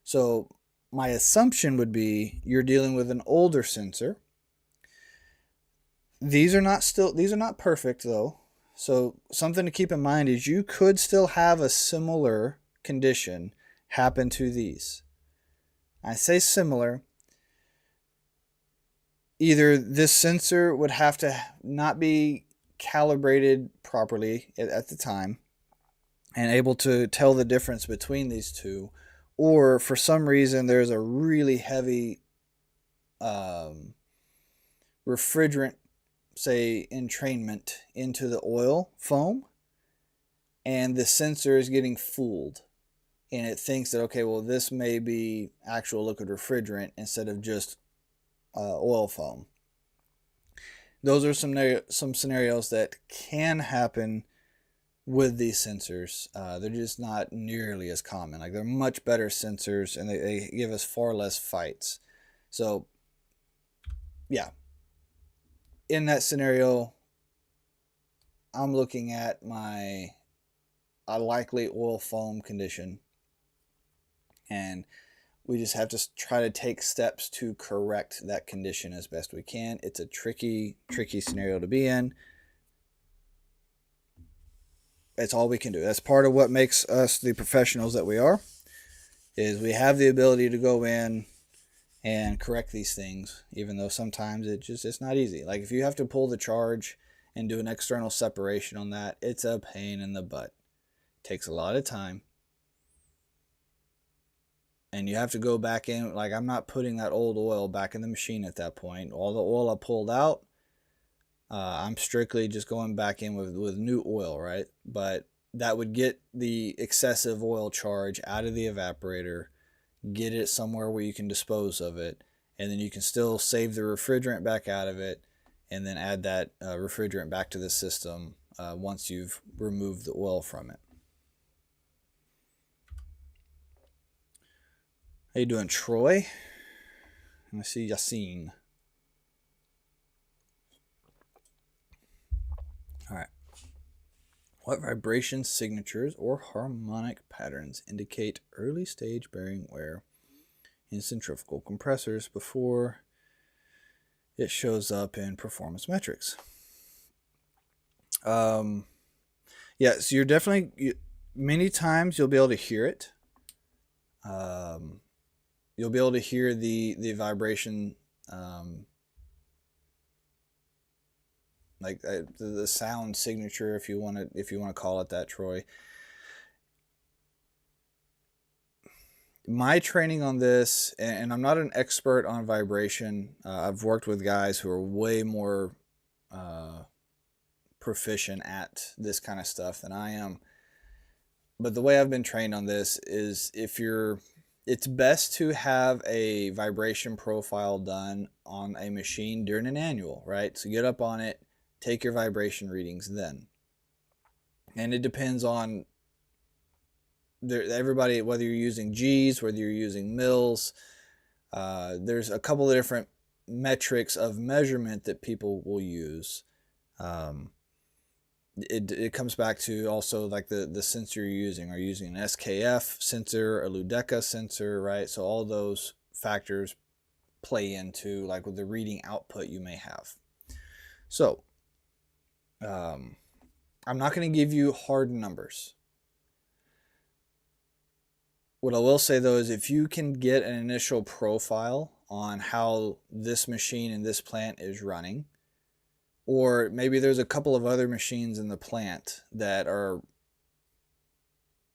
So my assumption would be you're dealing with an older sensor. These are not perfect though. So something to keep in mind is you could still have a similar condition happen to these. I say similar. Either this sensor would have to not be calibrated properly at the time and able to tell the difference between these two, or for some reason there's a really heavy refrigerant, say, entrainment into the oil foam, and the sensor is getting fooled and it thinks that, okay, well, this may be actual liquid refrigerant instead of just oil foam. Those are some scenarios that can happen with these sensors. They're just not nearly as common. Like, they're much better sensors, and they give us far less fights. So yeah, in that scenario, I'm looking at a likely oil foam condition, and we just have to try to take steps to correct that condition as best we can. It's a tricky scenario to be in. That's all we can do. That's part of what makes us the professionals that we are, is we have the ability to go in and correct these things, even though sometimes it's not easy. Like, if you have to pull the charge and do an external separation on that, it's a pain in the butt. It takes a lot of time. And you have to go back in. Like, I'm not putting that old oil back in the machine at that point. All the oil I pulled out, I'm strictly just going back in with new oil, right? But that would get the excessive oil charge out of the evaporator, get it somewhere where you can dispose of it, and then you can still save the refrigerant back out of it, and then add that refrigerant back to the system once you've removed the oil from it. How you doing, Troy? I see Yassine. All right. What vibration signatures or harmonic patterns indicate early stage bearing wear in centrifugal compressors before it shows up in performance metrics? Yeah, so you're definitely, many times you'll be able to hear it. You'll be able to hear the vibration, like the sound signature, if you want to call it that, Troy. My training on this, and I'm not an expert on vibration. I've worked with guys who are way more proficient at this kind of stuff than I am. But the way I've been trained on this is, if you're it's best to have a vibration profile done on a machine during an annual, right? So get up on it, take your vibration readings then. And it depends on everybody, whether you're using G's, whether you're using mils. There's a couple of different metrics of measurement that people will use. It comes back to also like the sensor you're using. Are you using an SKF sensor, a Ludeca sensor, right? So all those factors play into like with the reading output you may have. So I'm not going to give you hard numbers. What I will say though is if you can get an initial profile on how this machine in this plant is running, or maybe there's a couple of other machines in the plant that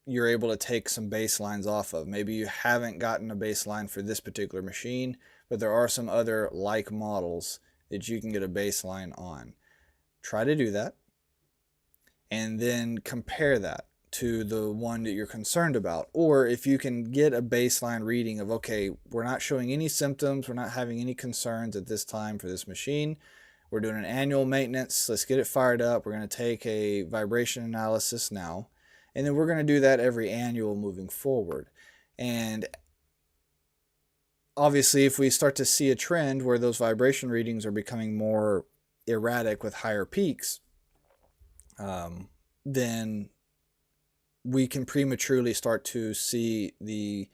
you're able to take some baselines off of. Maybe you haven't gotten a baseline for this particular machine, but there are some other like models that you can get a baseline on. Try to do that and then compare that to the one that you're concerned about. Or if you can get a baseline reading of, okay, we're not showing any symptoms, we're not having any concerns at this time for this machine, we're doing an annual maintenance, let's get it fired up, we're going to take a vibration analysis now, and then we're going to do that every annual moving forward. And obviously if we start to see a trend where those vibration readings are becoming more erratic with higher peaks, then we can prematurely start to see the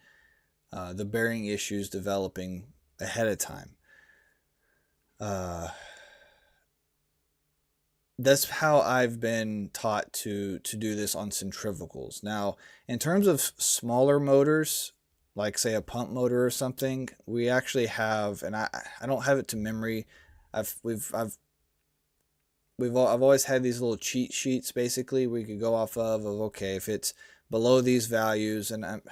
bearing issues developing ahead of time. That's how I've been taught to do this on centrifugals. Now, in terms of smaller motors, like say a pump motor or something, we actually have, and I don't have it to memory. I've always had these little cheat sheets basically we could go off of okay, if it's below these values, and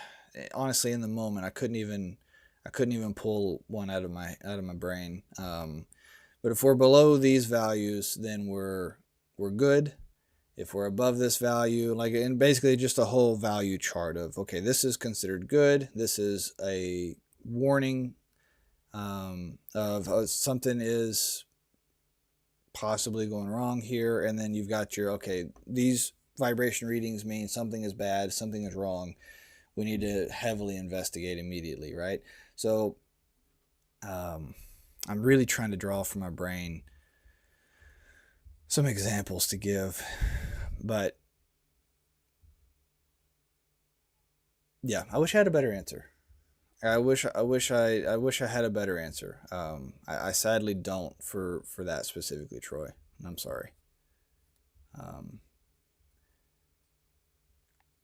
honestly in the moment I couldn't even pull one out of my brain. But if we're below these values, then we're good. If we're above this value, like, and basically just a whole value chart of, okay, this is considered good. This is a warning of something is possibly going wrong here. And then you've got your, okay, these vibration readings mean something is bad, something is wrong. We need to heavily investigate immediately, right? So I'm really trying to draw from my brain some examples to give, but yeah, I wish I had a better answer. I wish I had a better answer. I sadly don't for that specifically, Troy. I'm sorry.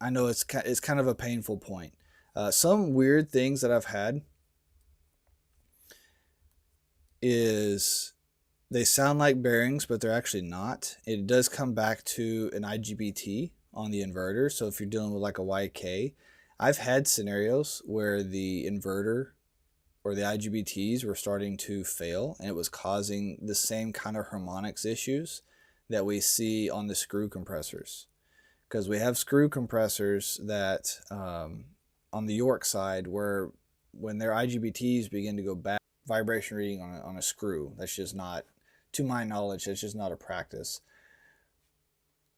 I know it's kind of a painful point. Some weird things that I've had is they sound like bearings, but they're actually not. It does come back to an IGBT on the inverter. So if you're dealing with like a YK, I've had scenarios where the inverter or the IGBTs were starting to fail, and it was causing the same kind of harmonics issues that we see on the screw compressors. Because we have screw compressors that on the York side, where when their IGBTs begin to go bad, vibration reading on a screw, that's just not, to my knowledge, that's just not a practice.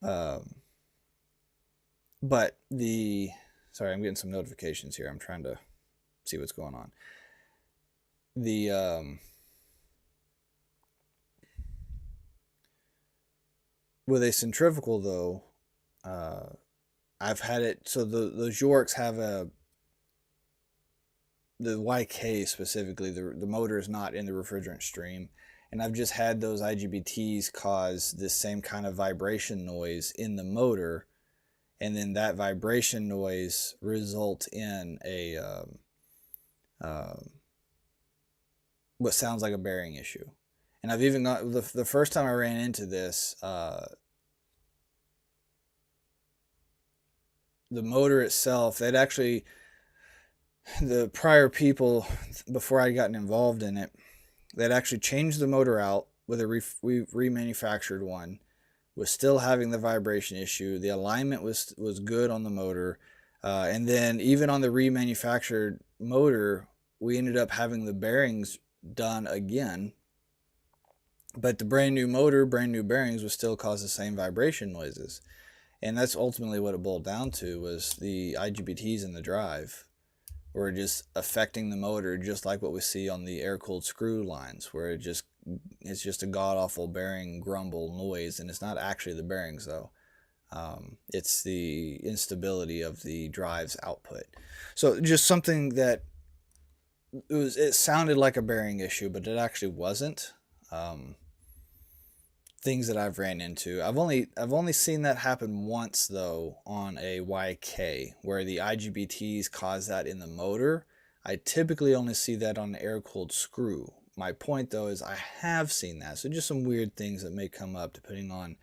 But sorry, I'm getting some notifications here. I'm trying to see what's going on. With a centrifugal though, I've had it, so those Yorks have the YK specifically, the motor is not in the refrigerant stream, and I've just had those IGBTs cause this same kind of vibration noise in the motor, and then that vibration noise result in a what sounds like a bearing issue. And I've even got the first time I ran into this, the motor itself, they'd actually, the prior people before I'd gotten involved in it, they'd actually changed the motor out with a remanufactured one, was still having the vibration issue. The alignment was good on the motor. And then even on the remanufactured motor, we ended up having the bearings done again. But the brand new motor, brand new bearings would still cause the same vibration noises. And that's ultimately what it boiled down to, was the IGBTs in the drive were just affecting the motor, just like what we see on the air-cooled screw lines, where it's just a god-awful bearing grumble noise, and it's not actually the bearings, though. It's the instability of the drive's output. So just something that it sounded like a bearing issue, but it actually wasn't. Things that I've ran into. I've only seen that happen once, though, on a YK, where the IGBTs cause that in the motor. I typically only see that on an air-cooled screw. My point, though, is I have seen that. So just some weird things that may come up depending on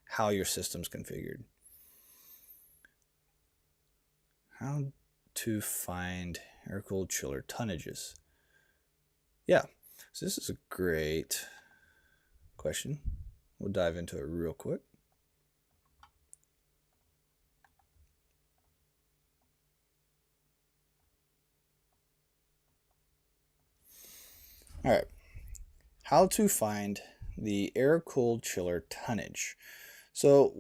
how your system's configured. How to find air-cooled chiller tonnages. Yeah, so this is a great question. We'll dive into it real quick. All right. How to find the air-cooled chiller tonnage. So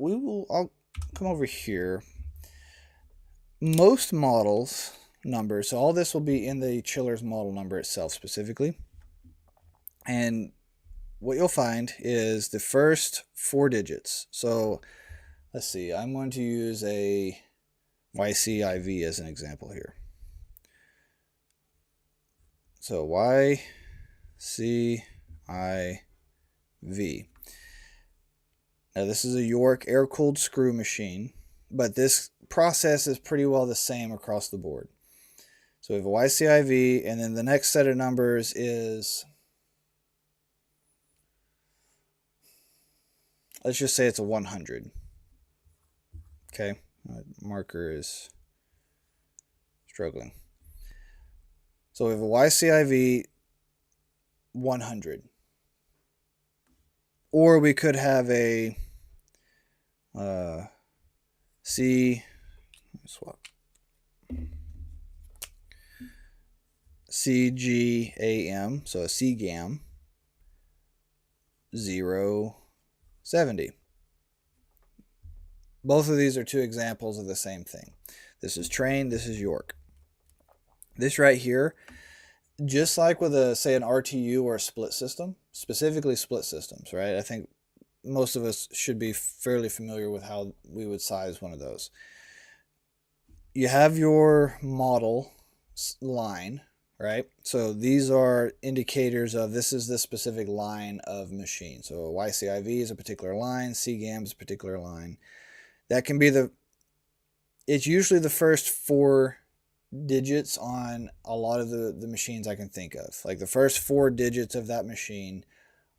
I'll come over here. Most models numbers, so all this will be in the chiller's model number itself specifically. And what you'll find is the first 4 digits. So let's see, I'm going to use a YCIV as an example here. So YCIV. Now this is a York air-cooled screw machine, but this process is pretty well the same across the board. So we have a YCIV, and then the next set of numbers is, let's just say it's a 100. Okay, my marker is struggling. So we have a YCIV 100. Or we could have a CGAM, so a CGAM 070. Both of these are 2 examples of the same thing. This is Trane, this is York. This right here, just like with say an RTU or a split system, specifically split systems, right? I think most of us should be fairly familiar with how we would size one of those. You have your model line, right? So these are indicators of this is the specific line of machine. So a YCIV is a particular line, CGAM is a particular line. That can be it's usually the first 4 digits on a lot of the machines I can think of. Like the first 4 digits of that machine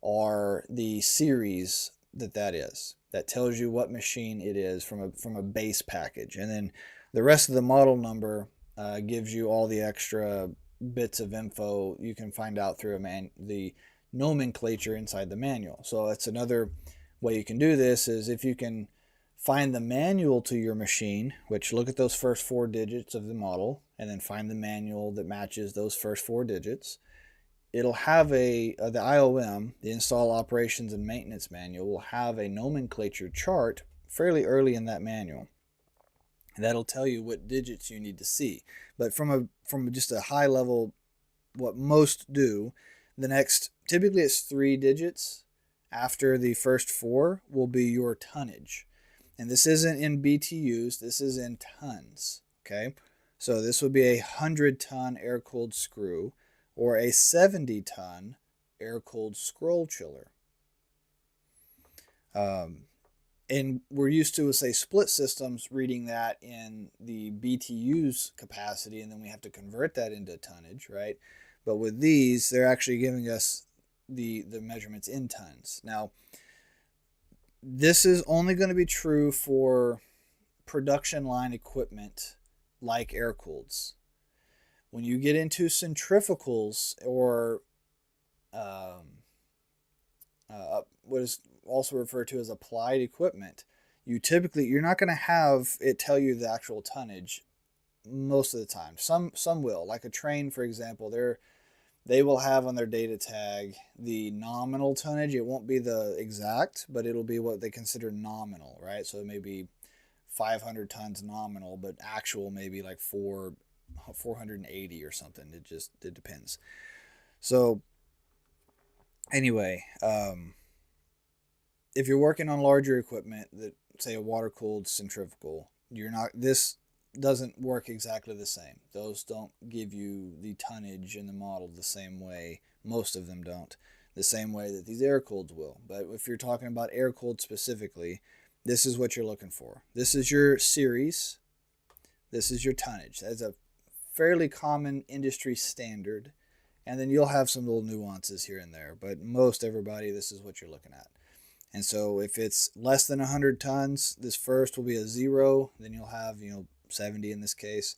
are the series that is. That tells you what machine it is from a base package. And then the rest of the model number gives you all the extra bits of info you can find out through the nomenclature inside the manual. So that's another way you can do this, is if you can find the manual to your machine, which look at those first 4 digits of the model, and then find the manual that matches those first 4 digits. It'll have the IOM, the Install Operations and Maintenance Manual, will have a nomenclature chart fairly early in that manual. And that'll tell you what digits you need to see. But from just a high level, what most do, the next, typically it's 3 digits after the first 4 will be your tonnage. And this isn't in BTUs, this is in tons, okay? So this would be a 100-ton air-cooled screw or a 70-ton air-cooled scroll chiller. And we're used to, say, split systems reading that in the BTUs capacity, and then we have to convert that into tonnage, right? But with these, they're actually giving us the measurements in tons. Now, this is only going to be true for production line equipment like air-cooleds. When you get into centrifugals or what is also referred to as applied equipment, you're not going to have it tell you the actual tonnage most of the time. Some will, like a Trane, for example. They will have on their data tag the nominal tonnage. It won't be the exact, but it'll be what they consider nominal, right? So it may be 500 tons nominal, but actual maybe like 480 or something. It depends. So anyway, if you're working on larger equipment, that say a water-cooled centrifugal, this doesn't work exactly the same. Those don't give you the tonnage in the model the same way. Most of them don't. The same way that these air-cooled will. But if you're talking about air-cooled specifically, this is what you're looking for. This is your series. This is your tonnage. That's a fairly common industry standard. And then you'll have some little nuances here and there. But most everybody, this is what you're looking at. And so if it's less than 100 tons, this first will be a 0. Then you'll have, 70 in this case.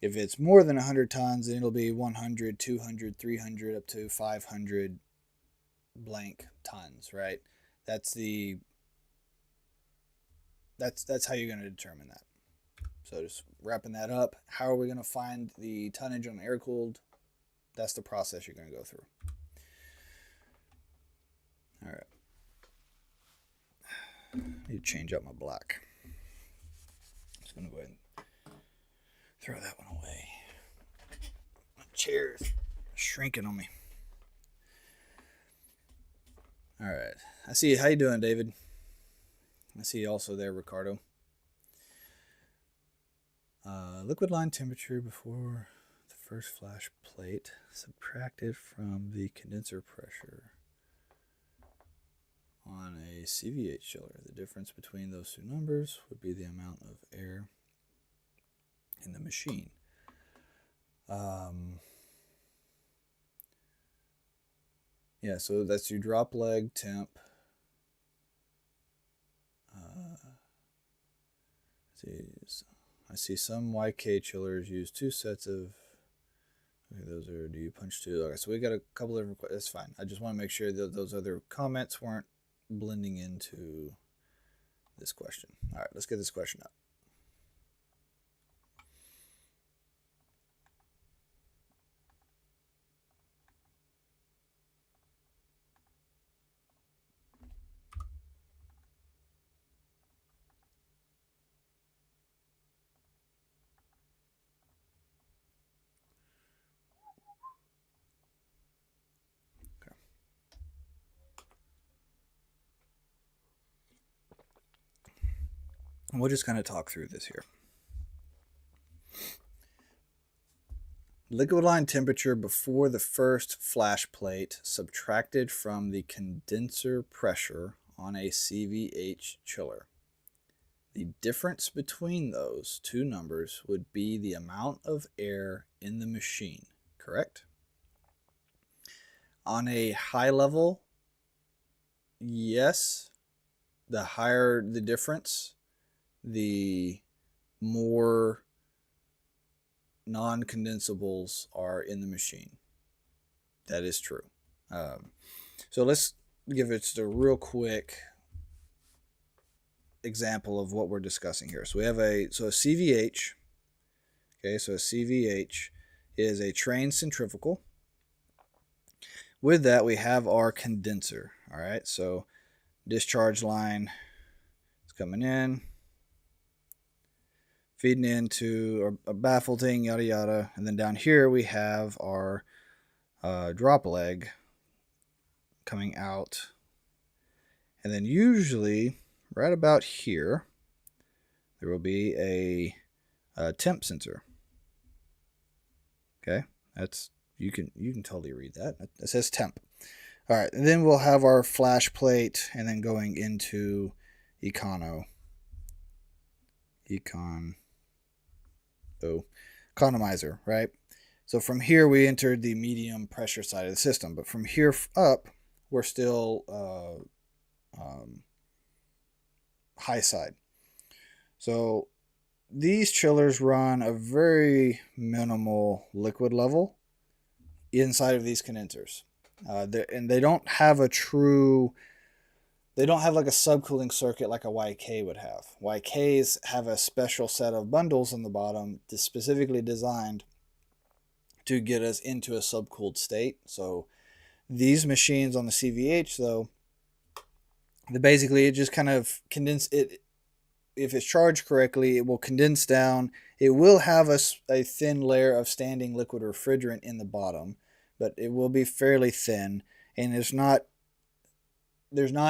If it's more than 100 tons, then it'll be 100, 200, 300, up to 500 blank tons, right? That's how you're going to determine that. So just wrapping that up, how are we going to find the tonnage on air-cooled? That's the process you're going to go through. All right. I need to change up my black. I'm just going to go ahead and throw that one away. My chair is shrinking on me. All right. I see. How you doing, David? I see you also there, Ricardo. Liquid line temperature before the first flash plate subtracted from the condenser pressure on a CVH chiller. The difference between those two numbers would be the amount of air in the machine. Yeah, so that's your drop leg temp. I see some YK chillers use 2 sets of. Okay, those are. Do you punch 2? Okay, so we got a couple of. That's fine. I just want to make sure that those other comments weren't blending into this question. All right, let's get this question up. And we'll just kind of talk through this here. Liquid line temperature before the first flash plate subtracted from the condenser pressure on a CVH chiller. The difference between those two numbers would be the amount of air in the machine, correct? On a high level, yes, the higher the difference, the more non-condensables are in the machine. That is true. So let's give it just a real quick example of what we're discussing here. So we have a CVH. Okay, so a CVH is a Trane centrifugal. With that, we have our condenser. All right, so discharge line is coming in, feeding into a baffle thing, yada yada, and then down here we have our drop leg coming out, and then usually right about here there will be a temp sensor. Okay, that's you can totally read that. It says temp. All right, and then we'll have our flash plate, and then going into economizer, right? So from here we entered the medium pressure side of the system, but from here up we're still high side. So these chillers run a very minimal liquid level inside of these condensers, and they don't have a true they don't have like a subcooling circuit like a YK would have. YKs have a special set of bundles in the bottom that's specifically designed to get us into a subcooled state. So these machines on the CVH, though, basically it just kind of condense it. If it's charged correctly, it will condense down. It will have a thin layer of standing liquid refrigerant in the bottom, but it will be fairly thin, and there's not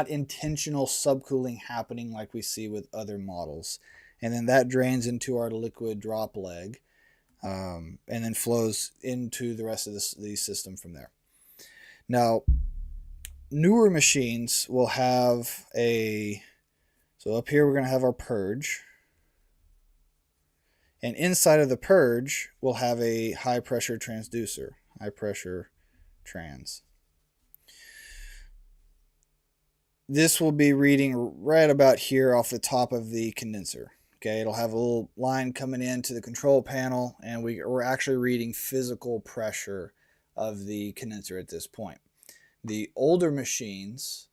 intentional subcooling happening like we see with other models. And then that drains into our liquid drop leg, and then flows into the rest of the system from there. Now, newer machines will have so up here we're going to have our purge. And inside of the purge, we'll have a high pressure transducer, high pressure trans. This will be reading right about here off the top of the condenser. Okay, it'll have a little line coming into the control panel, and we're actually reading physical pressure of the condenser at this point. The older machines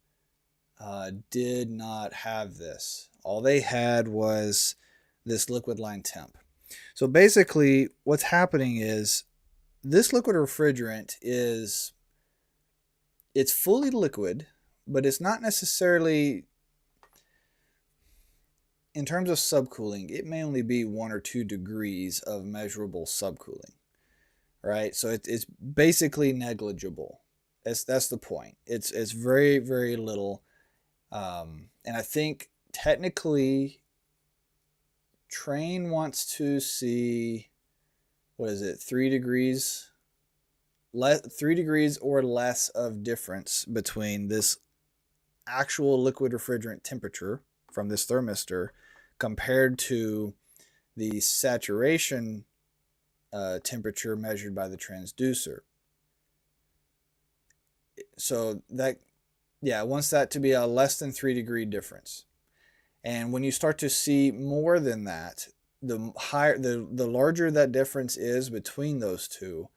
did not have this. All they had was this liquid line temp. So basically what's happening is this liquid refrigerant it's fully liquid, but it's not necessarily, in terms of subcooling, it may only be 1 or 2 degrees of measurable subcooling, right? So it's basically negligible. That's the point. It's very, very little. And I think technically Trane wants to see, 3 degrees? 3 degrees or less of difference between this actual liquid refrigerant temperature from this thermistor compared to the saturation temperature measured by the transducer. So that, yeah, wants that to be a less than 3 degree difference. And when you start to see more than that, the larger that difference is between those two,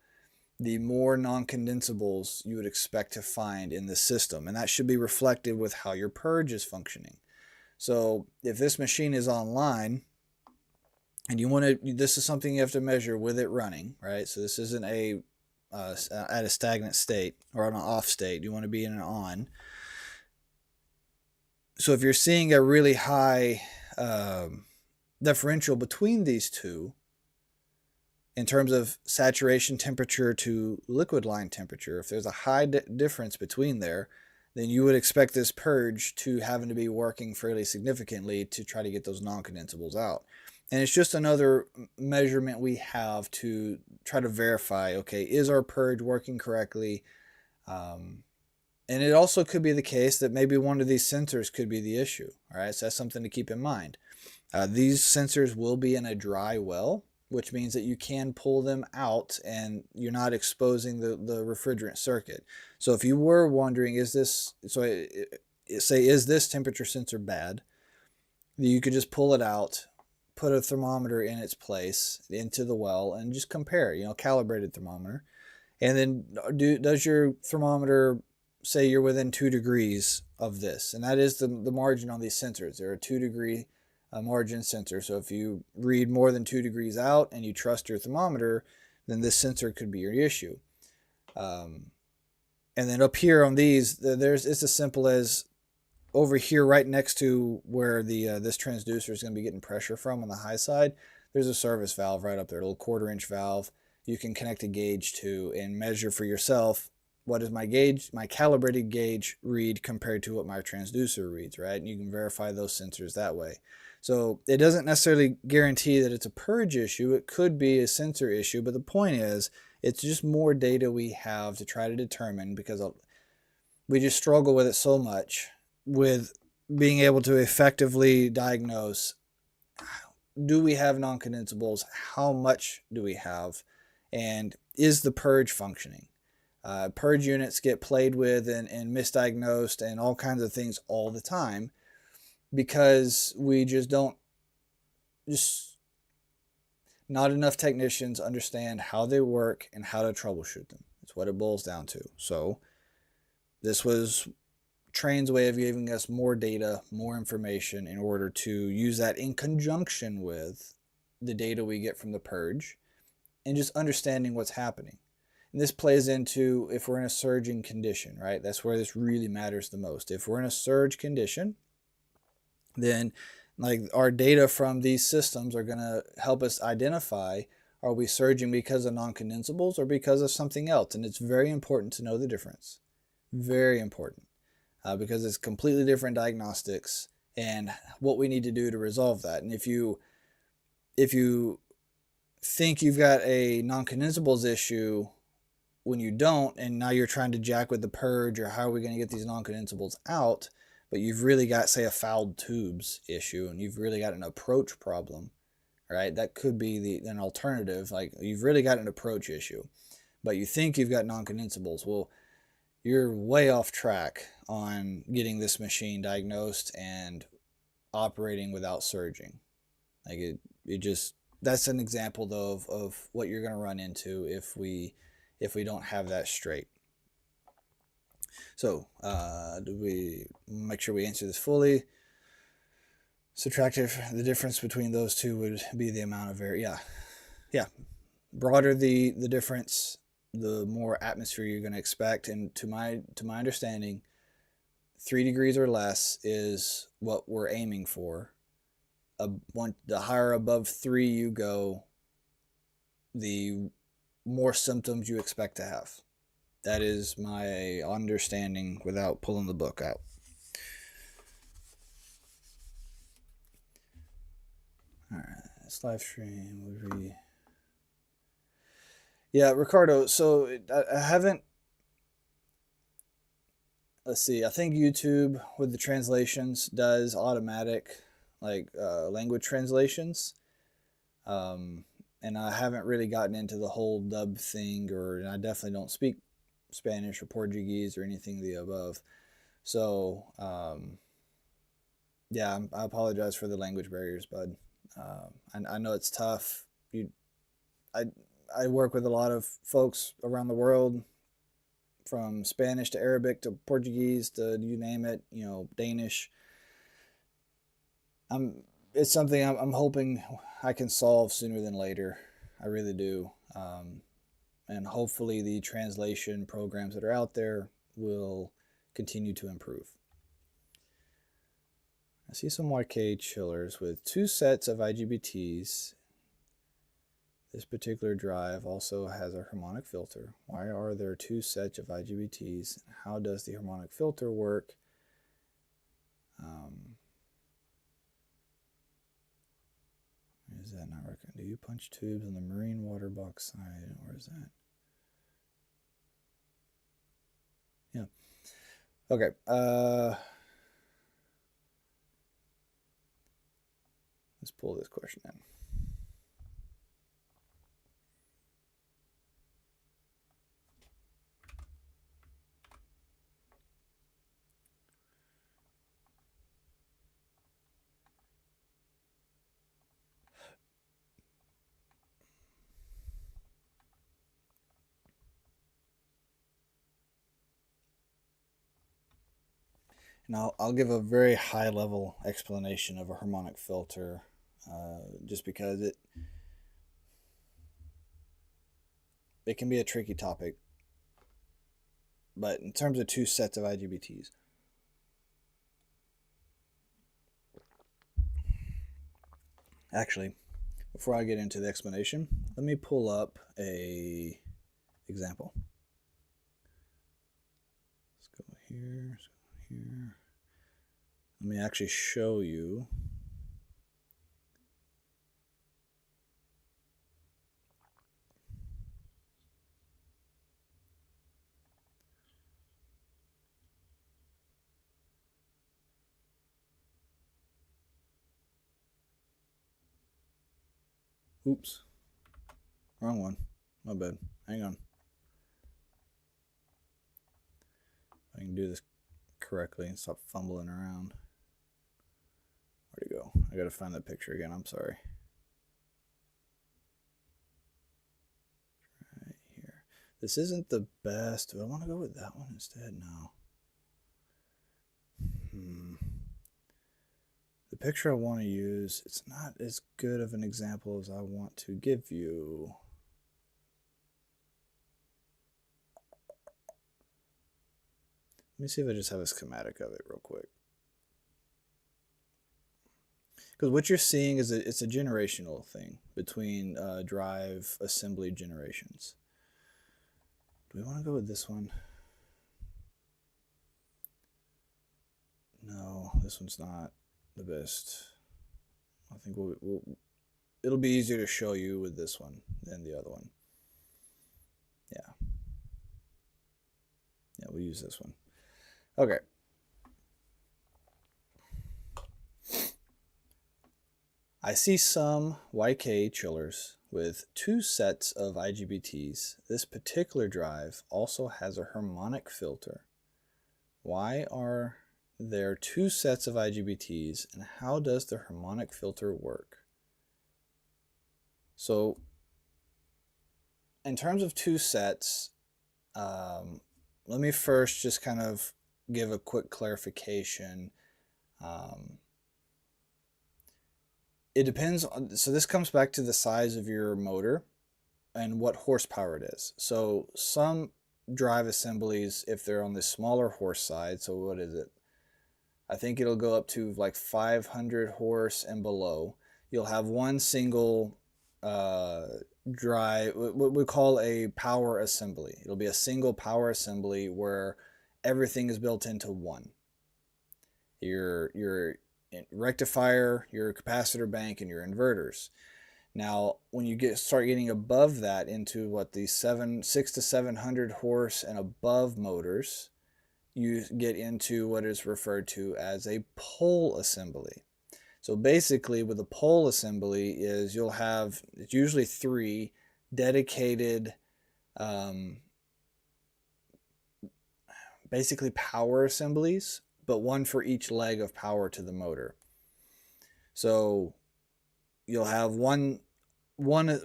the more non-condensables you would expect to find in the system. And that should be reflected with how your purge is functioning. So if this machine is online and this is something you have to measure with it running, right? So this isn't at a stagnant state or on an off state. You want to be in an on. So if you're seeing a really high differential between these two, in terms of saturation temperature to liquid line temperature, if there's a high difference between there, then you would expect this purge to having to be working fairly significantly to try to get those non-condensables out. And it's just another measurement we have to try to verify, okay, is our purge working correctly? And it also could be the case that maybe one of these sensors could be the issue. All right, so that's something to keep in mind. These sensors will be in a dry well, which means that you can pull them out and you're not exposing the refrigerant circuit. So if you were wondering, is this temperature sensor bad, you could just pull it out, put a thermometer in its place into the well, and just compare, calibrated thermometer. And then does your thermometer say you're within 2 degrees of this? And that is the margin on these sensors. They're a 2 degree margin sensor. So if you read more than 2 degrees out and you trust your thermometer, then this sensor could be your issue. And then up here on these, it's as simple as over here right next to where this transducer is going to be getting pressure from on the high side, there's a service valve right up there, a little 1/4-inch valve. You can connect a gauge to and measure for yourself, what does my calibrated gauge read compared to what my transducer reads, right? And you can verify those sensors that way. So it doesn't necessarily guarantee that it's a purge issue. It could be a sensor issue, but the point is, it's just more data we have to try to determine, because we just struggle with it so much, with being able to effectively diagnose, do we have non-condensables? How much do we have? And is the purge functioning? Purge units get played with and misdiagnosed and all kinds of things all the time, because we not enough technicians understand how they work and how to troubleshoot them. That's what it boils down to. So this was Trane's way of giving us more data, more information in order to use that in conjunction with the data we get from the purge and just understanding what's happening. And this plays into if we're in a surging condition, right? That's where this really matters the most. If we're in a surge condition, then like our data from these systems are going to help us identify, are we surging because of non-condensables or because of something else? And it's very important to know the difference. Very important. Because it's completely different diagnostics and what we need to do to resolve that. And if you think you've got a non-condensables issue when you don't, and now you're trying to jack with the purge or how are we going to get these non-condensables out, but you've really got, say, a fouled tubes issue and you've really got an approach problem, right? That could be an alternative. Like you've really got an approach issue, but you think you've got non-condensables. Well, you're way off track on getting this machine diagnosed and operating without surging. Like it just, that's an example though of what you're going to run into if we don't have that straight. So do we make sure we answer this fully? Subtractive, the difference between those two would be the amount of air. Yeah. Broader the difference, the more atmosphere you're going to expect. And to my understanding, 3 degrees or less is what we're aiming for. The higher above 3 you go, the more symptoms you expect to have. That is my understanding without pulling the book out. All right, this live stream would be... Yeah, Ricardo, so I haven't... Let's see, I think YouTube with the translations does automatic language translations. And I haven't really gotten into the whole dub thing, and I definitely don't speak Spanish or Portuguese or anything of the above. So, yeah, I apologize for the language barriers, bud. I know it's tough. I work with a lot of folks around the world, from Spanish to Arabic to Portuguese to you name it, Danish. It's something I'm hoping I can solve sooner than later. I really do. And hopefully the translation programs that are out there will continue to improve. I see some YK chillers with 2 sets of IGBTs. This particular drive also has a harmonic filter. Why are there 2 sets of IGBTs? How does the harmonic filter work? Is that not working? Do you punch tubes on the marine water box side, or is that? Yeah. Okay. Let's pull this question in. And I'll give a very high level explanation of a harmonic filter, just because it can be a tricky topic. But in terms of 2 sets of IGBTs, actually, before I get into the explanation, let me pull up a example. Let's go here. Let's go here. Let me actually show you. Oops. Wrong one. My bad. Hang on. I can do this correctly and stop fumbling around. Where'd it go? I gotta find that picture again. I'm sorry. Right here. This isn't the best. Do I want to go with that one instead? No. The picture I want to use, it's not as good of an example as I want to give you. Let me see if I just have a schematic of it real quick. Because what you're seeing is it's a generational thing between drive assembly generations. Do we want to go with this one? No, this one's not the best. I think it'll be easier to show you with this one than the other one. Yeah. Yeah, we'll use this one. Okay. I see some YK chillers with 2 sets of IGBTs. This particular drive also has a harmonic filter. Why are there 2 sets of IGBTs, and how does the harmonic filter work? So, in terms of 2 sets, let me first just kind of give a quick clarification. It depends on, so this comes back to the size of your motor and what horsepower it is. So some drive assemblies, if they're on the smaller horse side, so what is it? I think it'll go up to like 500 horse and below. You'll have one single drive, what we call a power assembly. It'll be a single power assembly where everything is built into one. Your rectifier, your capacitor bank, and your inverters. Now, when you start getting above that into what the 6 to 700 horse and above motors, you get into what is referred to as a pole assembly. So basically, with a pole assembly is you'll have, it's usually 3 dedicated basically power assemblies, but one for each leg of power to the motor. So you'll have one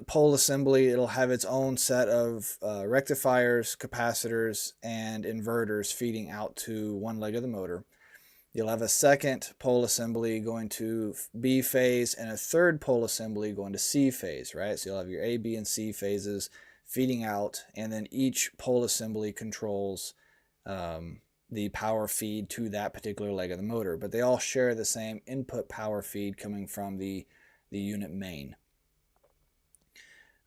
pole assembly. It'll have its own set of rectifiers, capacitors, and inverters feeding out to one leg of the motor. You'll have a second pole assembly going to B phase and a third pole assembly going to C phase, right? So you'll have your A, B, and C phases feeding out, and then each pole assembly controls the power feed to that particular leg of the motor, but they all share the same input power feed coming from the unit main.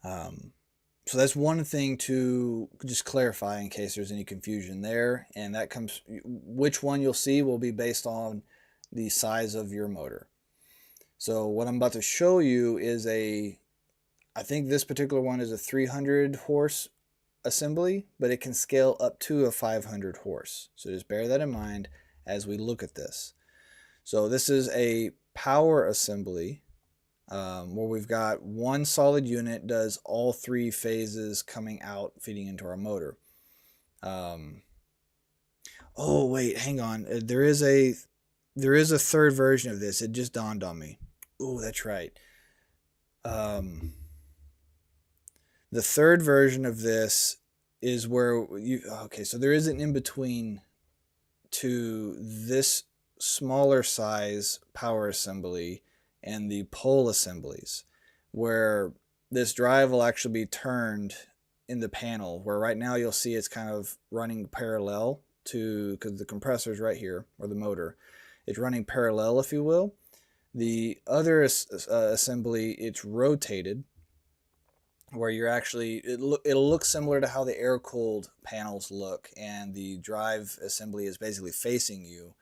So that's one thing to just clarify in case there's any confusion there, and that comes, which one you'll see will be based on the size of your motor. So what I'm about to show you is I think this particular one is a 300 horse assembly, but it can scale up to a 500 horse. So just bear that in mind as we look at this. So this is a power assembly where we've got one solid unit does all 3 phases coming out feeding into our motor. Oh wait, hang on. There is a third version of this. It just dawned on me. Oh, that's right. The third version of this is where okay, so there is an in-between to this smaller size power assembly and the pole assemblies, where this drive will actually be turned in the panel, where right now you'll see it's kind of running parallel to, because the compressor is right here, or the motor. It's running parallel, if you will. The other assembly, it's rotated, where you're actually, it'll look similar to how the air-cooled panels look, and the drive assembly is basically facing you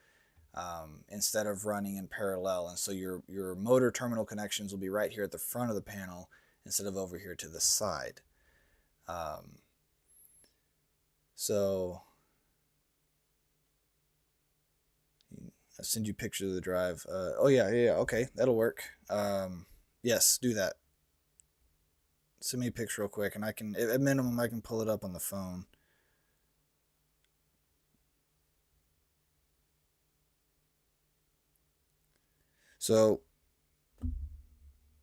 instead of running in parallel. And so your motor terminal connections will be right here at the front of the panel instead of over here to the side. So I'll send you pictures of the drive. Oh yeah, okay, that'll work. Yes, do that. Send me a picture real quick, and I can, at minimum, I can pull it up on the phone. So,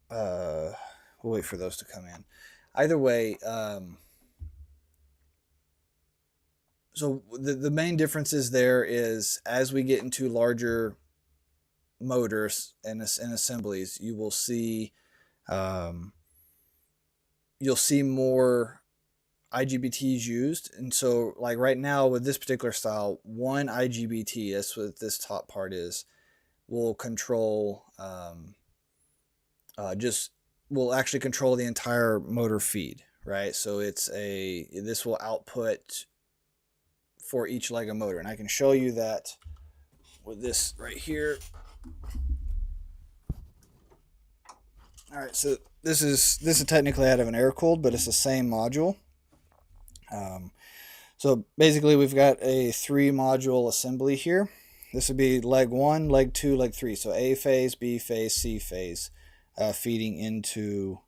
we'll wait for those to come in. Either way, So the main differences there is as we get into larger motors and assemblies, you will see you'll see more IGBTs used. And so like right now with this particular style, one IGBT, that's what this top part is, will control will actually control the entire motor feed, right? So this will output for each leg of motor, and I can show you that with this right here. All right, so this is technically out of an air cooled, but it's the same module. So basically we've got a 3 module assembly here. This would be leg 1, leg 2, leg 3. So A phase, B phase, C phase, feeding into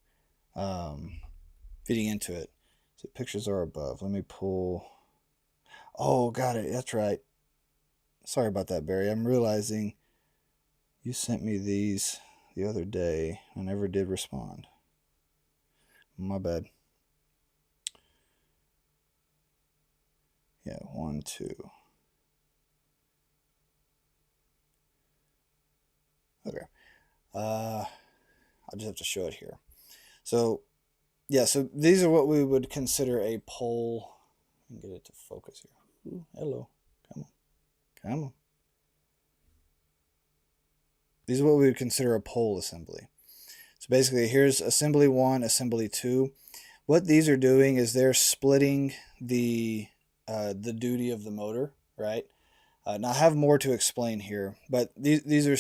it. So pictures are above. Let me pull. Oh, got it. That's right. Sorry about that, Barry. I'm realizing you sent me these the other day. I never did respond. My bad. Yeah, 1, 2. Okay. I'll just have to show it here. So, yeah, so these are what we would consider a pole. Let me get it to focus here. Ooh, hello. Come on. Come on. These are what we would consider a pole assembly. So basically, here's assembly 1, assembly 2. What these are doing is they're splitting the duty of the motor, right? Now I have more to explain here, but these are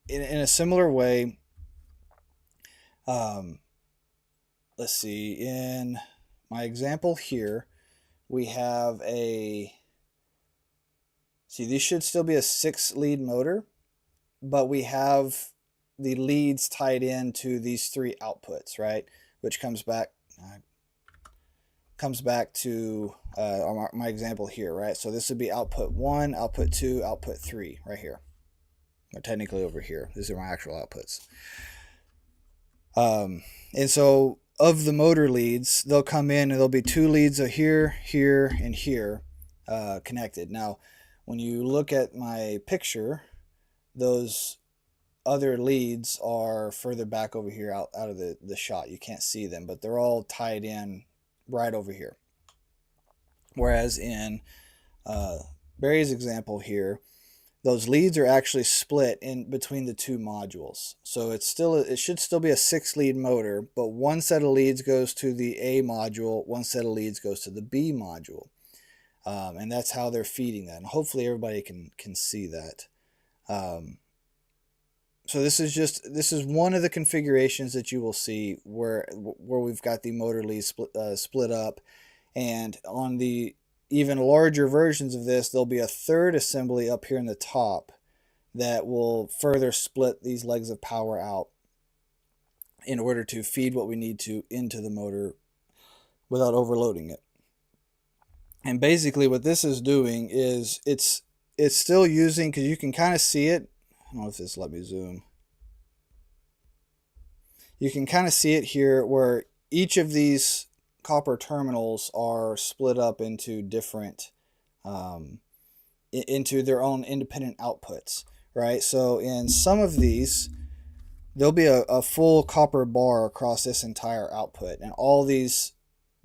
in a similar way. Let's see, in my example here, we have this should still be a 6-lead motor, but we have the leads tied into these 3 outputs, right? Which comes back to my example here, right? So this would be output 1, output 2, output 3 right here. Or technically over here. These are my actual outputs. And so of the motor leads, they'll come in and there'll be 2 leads here, here, and here connected. Now, when you look at my picture, those other leads are further back over here out of the shot. You can't see them, but they're all tied in right over here. Whereas in Barry's example here, those leads are actually split in between the 2 modules. So it should still be a 6-lead motor, but one set of leads goes to the A module, one set of leads goes to the B module. And that's how they're feeding that. And hopefully everybody can see that. So this is one of the configurations that you will see where we've got the motor leads split up, and on the even larger versions of this, there'll be a 3rd assembly up here in the top that will further split these legs of power out in order to feed what we need to into the motor without overloading it. And basically what this is doing is it's still using, because you can kind of see it. I don't know if this let me zoom. You can kind of see it here where each of these copper terminals are split up into different, into their own independent outputs, right? So in some of these, there'll be a full copper bar across this entire output, and all these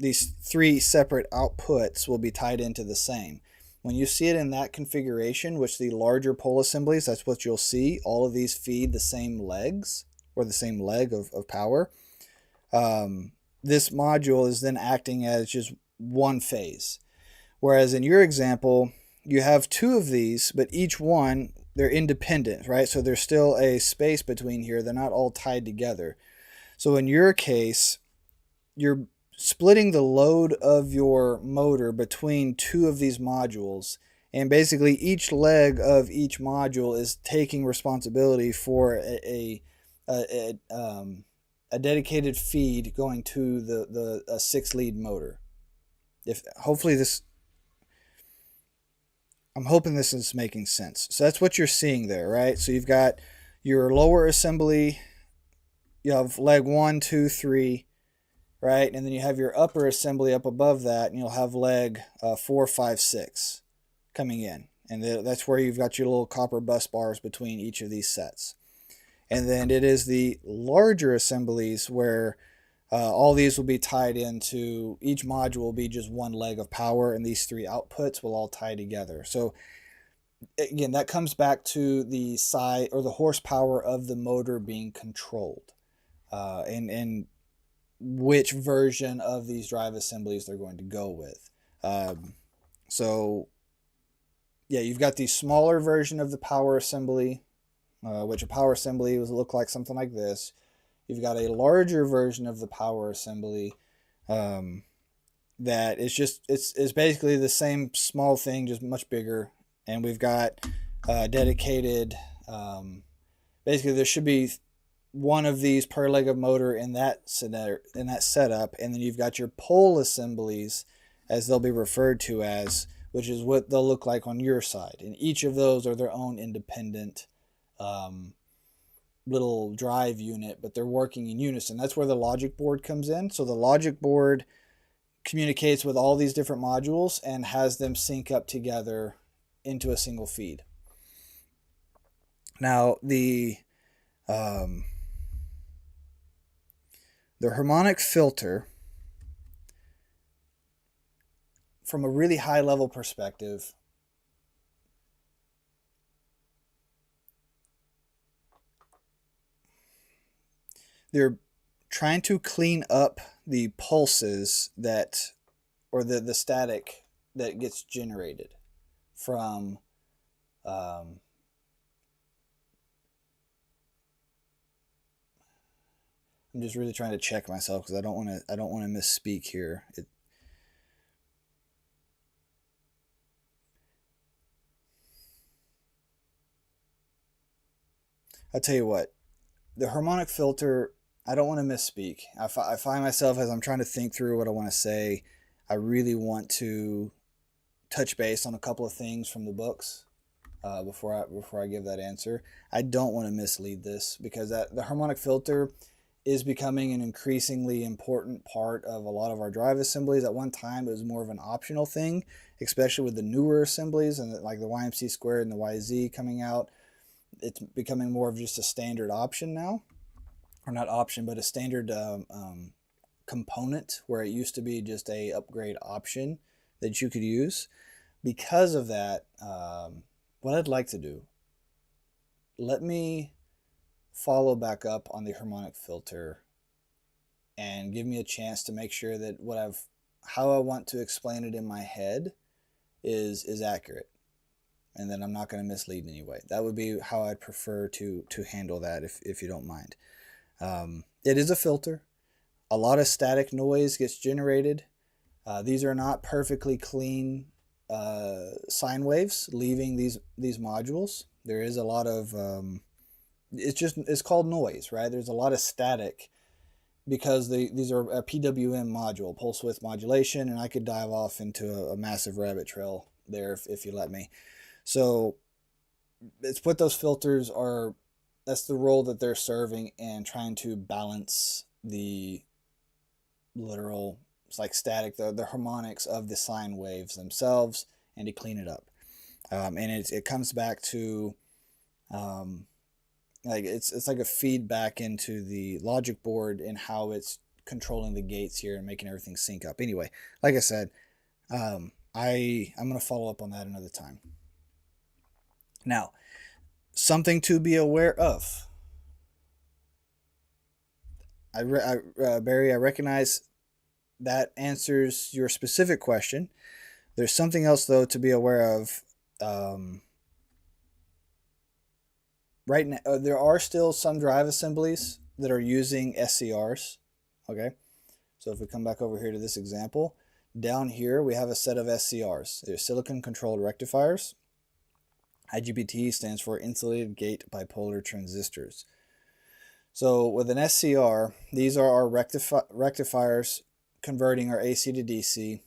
3 separate outputs will be tied into the same. When you see it in that configuration, which the larger pole assemblies, that's what you'll see. All of these feed the same legs, or the same leg of power. This module is then acting as just one phase. Whereas in your example, you have 2 of these, but each one, they're independent, right? So there's still a space between here. They're not all tied together. So in your case, you're splitting the load of your motor between 2 of these modules, and basically each leg of each module is taking responsibility for a dedicated feed going to the 6-lead motor. I'm hoping this is making sense. So that's what you're seeing there, right? So you've got your lower assembly, you have leg 1, 2, 3, right? And then you have your upper assembly up above that, and you'll have leg 4, 5, 6 coming in. And that's where you've got your little copper bus bars between each of these sets. And then it is the larger assemblies where all these will be tied into, each module will be just one leg of power, and these 3 outputs will all tie together. So again, that comes back to the size or the horsepower of the motor being controlled, and which version of these drive assemblies they're going to go with. So yeah, you've got the smaller version of the power assembly, which a power assembly would look like something like this. You've got a larger version of the power assembly that is just, it's basically the same small thing, just much bigger. And we've got dedicated, basically there should be one of these per leg of motor in that setup, and then you've got your pole assemblies, as they'll be referred to as, which is what they'll look like on your side. And each of those are their own independent little drive unit, but they're working in unison. That's where the logic board comes in. So the logic board communicates with all these different modules and has them sync up together into a single feed. Now the harmonic filter, from a really high level perspective, they're trying to clean up the pulses that, or the static that gets generated from I'm just really trying to check myself because I don't want to misspeak here. I'll tell you what, the harmonic filter, I don't want to misspeak. I find myself, as I'm trying to think through what I want to say, I really want to touch base on a couple of things from the books before I give that answer. I don't want to mislead this, because the harmonic filter is becoming an increasingly important part of a lot of our drive assemblies. At one time, it was more of an optional thing, especially with the newer assemblies and like the YMC squared and the YZ coming out. It's becoming more of just a standard option now, or not option, but a standard component, where it used to be just a upgrade option that you could use. Because of that, what I'd like to do, let me follow back up on the harmonic filter and give me a chance to make sure that how I want to explain it in my head is accurate, and then I'm not going to mislead in any way. That would be how I'd prefer to handle that, if you don't mind. It is a filter. A lot of static noise gets generated. These are not perfectly clean sine waves leaving these modules. There is a lot of it's called noise, right? There's a lot of static because these are a PWM module, pulse width modulation, and I could dive off into a massive rabbit trail there if you let me. So it's what those filters are, that's the role that they're serving in trying to balance the literal, it's like static, the harmonics of the sine waves themselves, and to clean it up. And it comes back to like it's like a feedback into the logic board and how it's controlling the gates here and making everything sync up. Anyway, like I said, I'm going to follow up on that another time. Now, something to be aware of. Barry, I recognize that answers your specific question. There's something else, though, to be aware of. Right now, there are still some drive assemblies that are using SCRs. Okay, so if we come back over here to this example, down here we have a set of SCRs. They're silicon controlled rectifiers. IGBT stands for insulated gate bipolar transistors. So with an SCR, these are our rectifiers converting our AC to DC,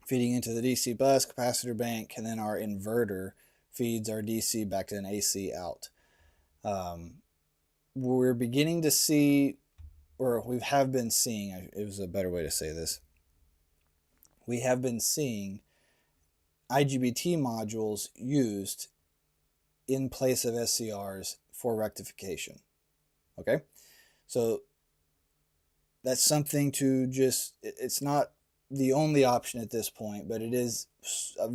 feeding into the DC bus, capacitor bank, and then our inverter feeds our DC back to an AC out. We're beginning to see or we have been seeing, it was a better way to say this, we have been seeing IGBT modules used in place of SCRs for rectification. Okay, so that's something to just, it's not the only option at this point, but it is a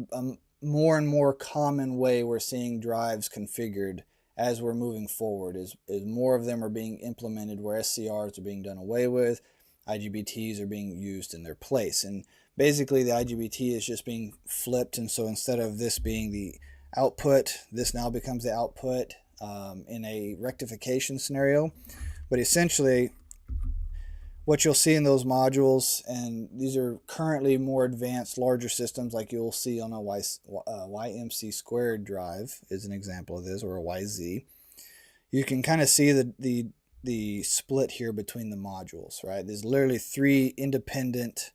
more and more common way we're seeing drives configured as we're moving forward, is more of them are being implemented where SCRs are being done away with, IGBTs are being used in their place. And basically the IGBT is just being flipped, and so instead of this being the output, this now becomes the output in a rectification scenario. But essentially what you'll see in those modules, and these are currently more advanced, larger systems like you'll see on a YMC squared drive is an example of this, or a YZ. You can kind of see the split here between the modules, right? There's literally 3 independent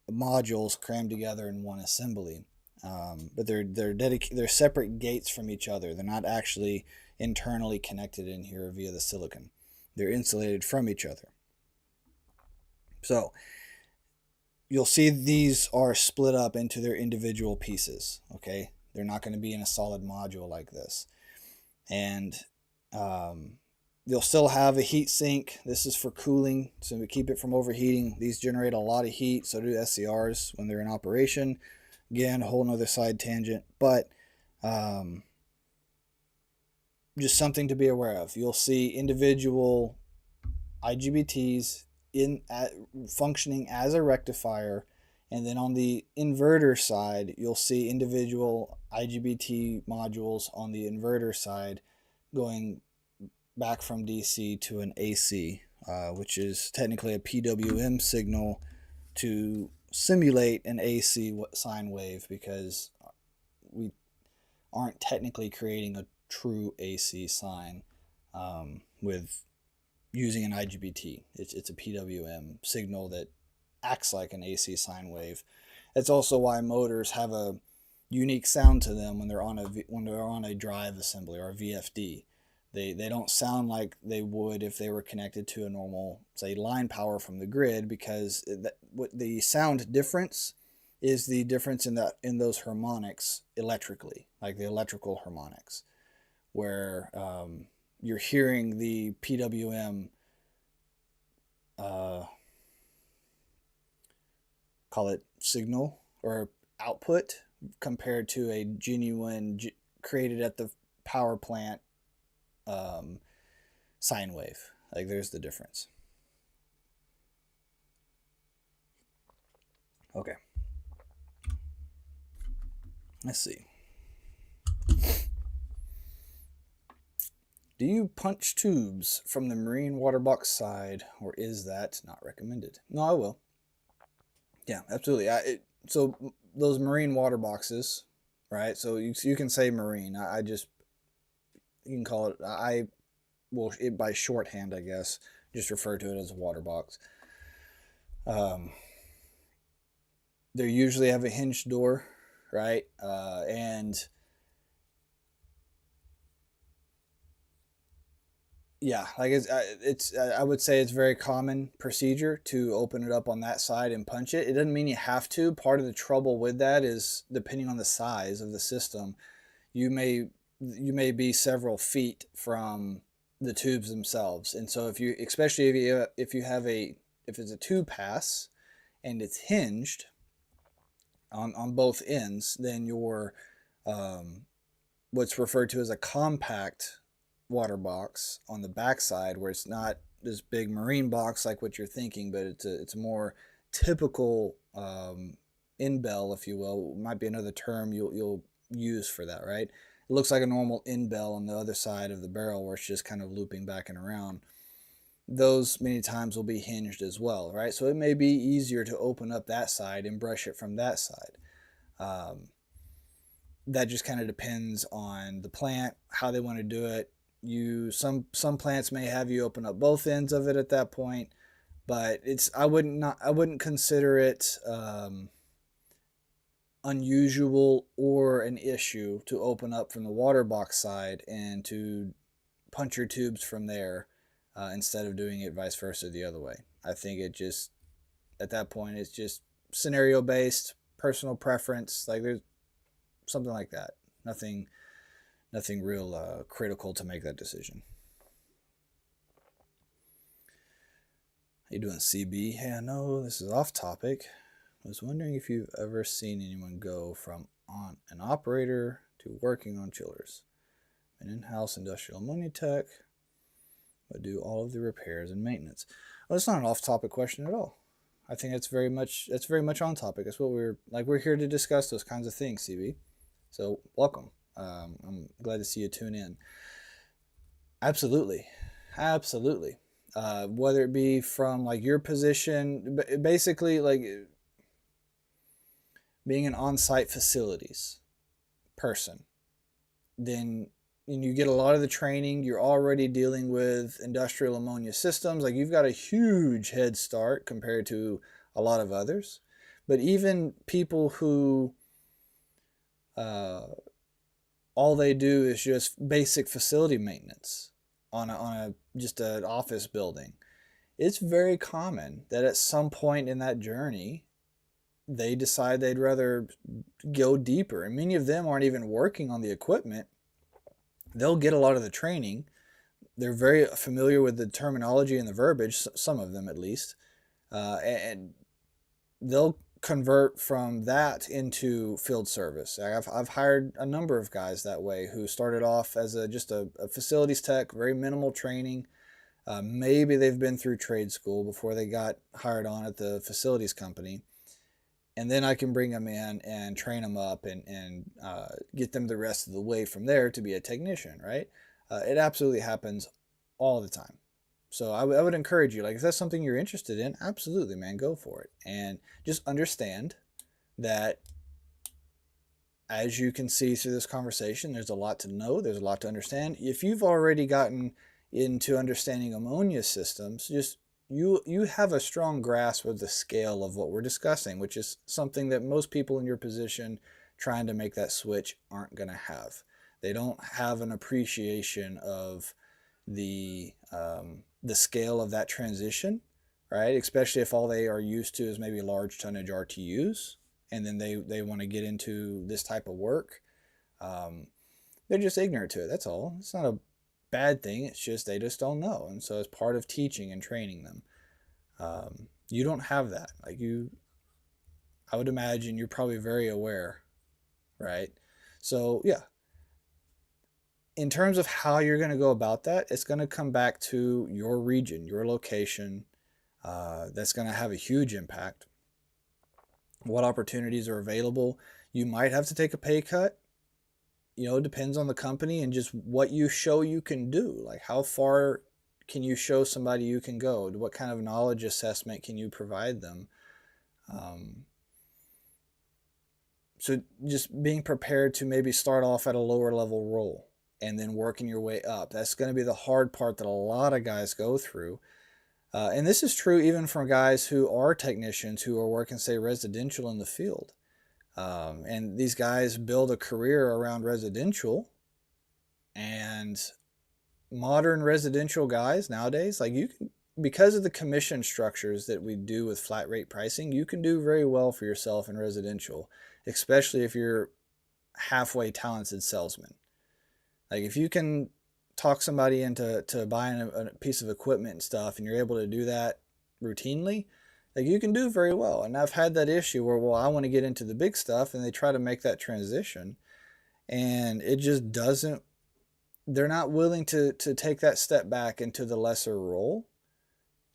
modules crammed together in one assembly, but they're separate gates from each other. They're not actually internally connected in here via the silicon. They're insulated from each other. So you'll see these are split up into their individual pieces. Okay, they're not going to be in a solid module like this, and you'll still have a heat sink. This is for cooling, so we keep it from overheating. These generate a lot of heat, so do SCRs when they're in operation. Again, a whole nother side tangent, but just something to be aware of. You'll see individual IGBTs functioning as a rectifier, and then on the inverter side you'll see individual IGBT modules on the inverter side going back from DC to an AC, which is technically a PWM signal to simulate an AC sine wave, because we aren't technically creating a true AC sine with using an IGBT. It's a PWM signal that acts like an AC sine wave. That's also why motors have a unique sound to them when they're on a drive assembly or a VFD. They don't sound like they would if they were connected to a normal, say, line power from the grid, because what the sound difference is the difference in those harmonics electrically, like the electrical harmonics, where you're hearing the PWM, call it signal or output, compared to a genuine created at the power plant sine wave. Like, there's the difference. Okay, let's see. Do you punch tubes from the marine water box side, or is that not recommended? No, I will. Yeah, absolutely. So those marine water boxes, right? So you can say marine. You can call it, by shorthand, I guess, just refer to it as a water box. They usually have a hinged door, right? And yeah, like I would say it's very common procedure to open it up on that side and punch it. It doesn't mean you have to. Part of the trouble with that is, depending on the size of the system, you may be several feet from the tubes themselves. And so if it's a tube pass and it's hinged on both ends, then your what's referred to as a compact water box on the backside, where it's not this big marine box like what you're thinking, but it's a more typical end bell, if you will. It might be another term you'll use for that, right? It looks like a normal end bell on the other side of the barrel, where it's just kind of looping back and around. Those many times will be hinged as well, right? So it may be easier to open up that side and brush it from that side. That just kind of depends on the plant, how they want to do it. Some plants may have you open up both ends of it at that point, but I wouldn't consider it unusual or an issue to open up from the water box side and to punch your tubes from there. instead of doing it vice versa the other way. I think it just, at that point, it's just scenario based, personal preference. Like there's something like that. Nothing real critical to make that decision. How you doing, CB? Hey, I know this is off topic. I was wondering if you've ever seen anyone go from an operator to working on chillers. An in-house industrial ammonia tech would do all of the repairs and maintenance. Well, it's not an off-topic question at all. I think it's very much on topic. That's what we're here to discuss those kinds of things, CB. So welcome. I'm glad to see you tune in. Absolutely. Whether it be from like your position, basically like being an on-site facilities person, then you get a lot of the training. You're already dealing with industrial ammonia systems. Like you've got a huge head start compared to a lot of others. But even people who all they do is just basic facility maintenance on just an office building, it's very common that at some point in that journey they decide they'd rather go deeper. And many of them aren't even working on the equipment. They'll get a lot of the training. They're very familiar with the terminology and the verbiage, some of them at least, and they'll convert from that into field service. I've hired a number of guys that way who started off as just a facilities tech, very minimal training. Maybe they've been through trade school before they got hired on at the facilities company. And then I can bring them in and train them up and get them the rest of the way from there to be a technician, right? It absolutely happens all the time. So I would encourage you, like if that's something you're interested in, absolutely, man, go for it. And just understand that as you can see through this conversation, there's a lot to know, there's a lot to understand. If you've already gotten into understanding ammonia systems, just you have a strong grasp of the scale of what we're discussing, which is something that most people in your position trying to make that switch aren't going to have. They don't have an appreciation of the scale of that transition, right? Especially if all they are used to is maybe large tonnage RTUs, and then they want to get into this type of work. They're just ignorant to it. That's all. It's not a bad thing. It's just they just don't know. And so as part of teaching and training them, you don't have that. Like I would imagine you're probably very aware, right? So yeah, in terms of how you're going to go about that, it's going to come back to your region, your location. That's going to have a huge impact. What opportunities are available? You might have to take a pay cut. It depends on the company and just what you show you can do. Like how far can you show somebody you can go? What kind of knowledge assessment can you provide them? So just being prepared to maybe start off at a lower level role and then working your way up. That's going to be the hard part that a lot of guys go through. And this is true even for guys who are technicians who are working, say, residential in the field. And these guys build a career around residential, and modern residential guys nowadays, like you can, because of the commission structures that we do with flat rate pricing, you can do very well for yourself in residential, especially if you're halfway talented salesman. Like if you can talk somebody into buying a piece of equipment and stuff, and you're able to do that routinely, like you can do very well. And I've had that issue where, well, I want to get into the big stuff, and they try to make that transition, and it just doesn't. They're not willing to take that step back into the lesser role.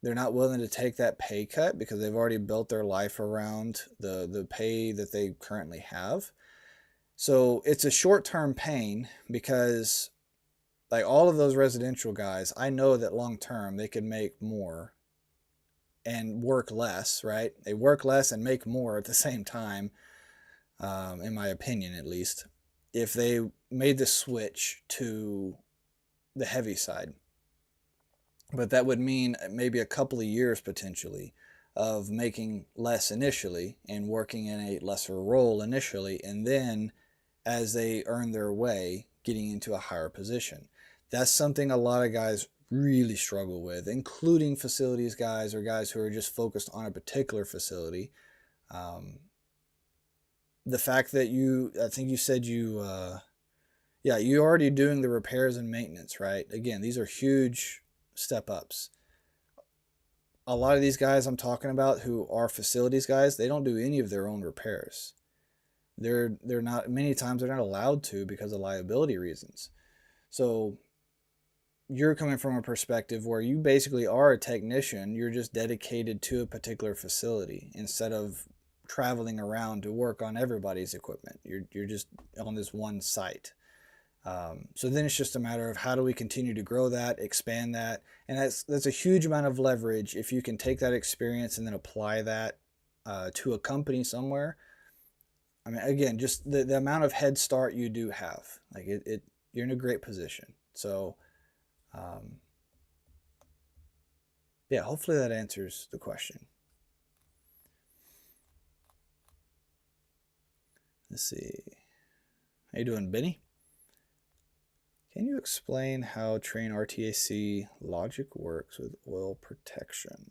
They're not willing to take that pay cut because they've already built their life around the pay that they currently have. So it's a short-term pain because like all of those residential guys, I know that long-term they could make more and work less, right? They work less and make more at the same time, in my opinion at least, if they made the switch to the heavy side. But that would mean maybe a couple of years potentially of making less initially and working in a lesser role initially, and then as they earn their way, getting into a higher position. That's something a lot of guys really struggle with, including facilities guys or guys who are just focused on a particular facility. The fact that I think you said yeah, you're already doing the repairs and maintenance, right? Again, these are huge step ups. A lot of these guys I'm talking about who are facilities guys, they don't do any of their own repairs. They're not, many times they're not allowed to because of liability reasons. So you're coming from a perspective where you basically are a technician. You're just dedicated to a particular facility instead of traveling around to work on everybody's equipment. You're just on this one site. So then it's just a matter of how do we continue to grow that, expand that, and that's a huge amount of leverage if you can take that experience and then apply that to a company somewhere. I mean, again, just the amount of head start you do have, like you're in a great position. So, yeah, hopefully that answers the question. Let's see. How you doing, Benny? Can you explain how Trane RTAC logic works with oil protection?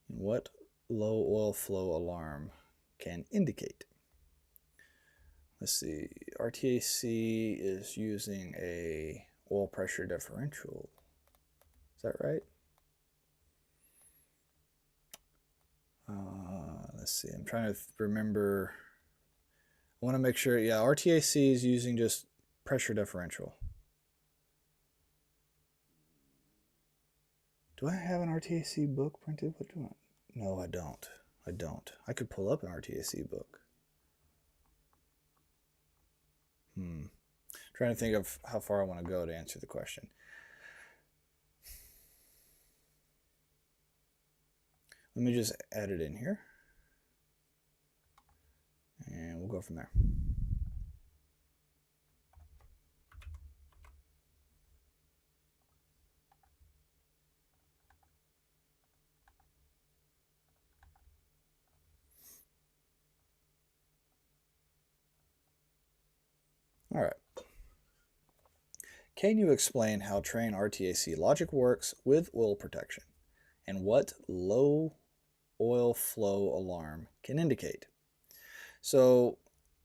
And what low oil flow alarm can indicate? Let's see. RTAC is using a oil pressure differential. Is that right? Let's see. I'm trying to remember. I want to make sure. Yeah, RTAC is using just pressure differential. Do I have an RTAC book printed? What do I? No, I don't. I could pull up an RTAC book. Trying to think of how far I want to go to answer the question. Let me just add it in here. And we'll go from there. All right. Can you explain how Trane RTAC logic works with oil protection and what low oil flow alarm can indicate? So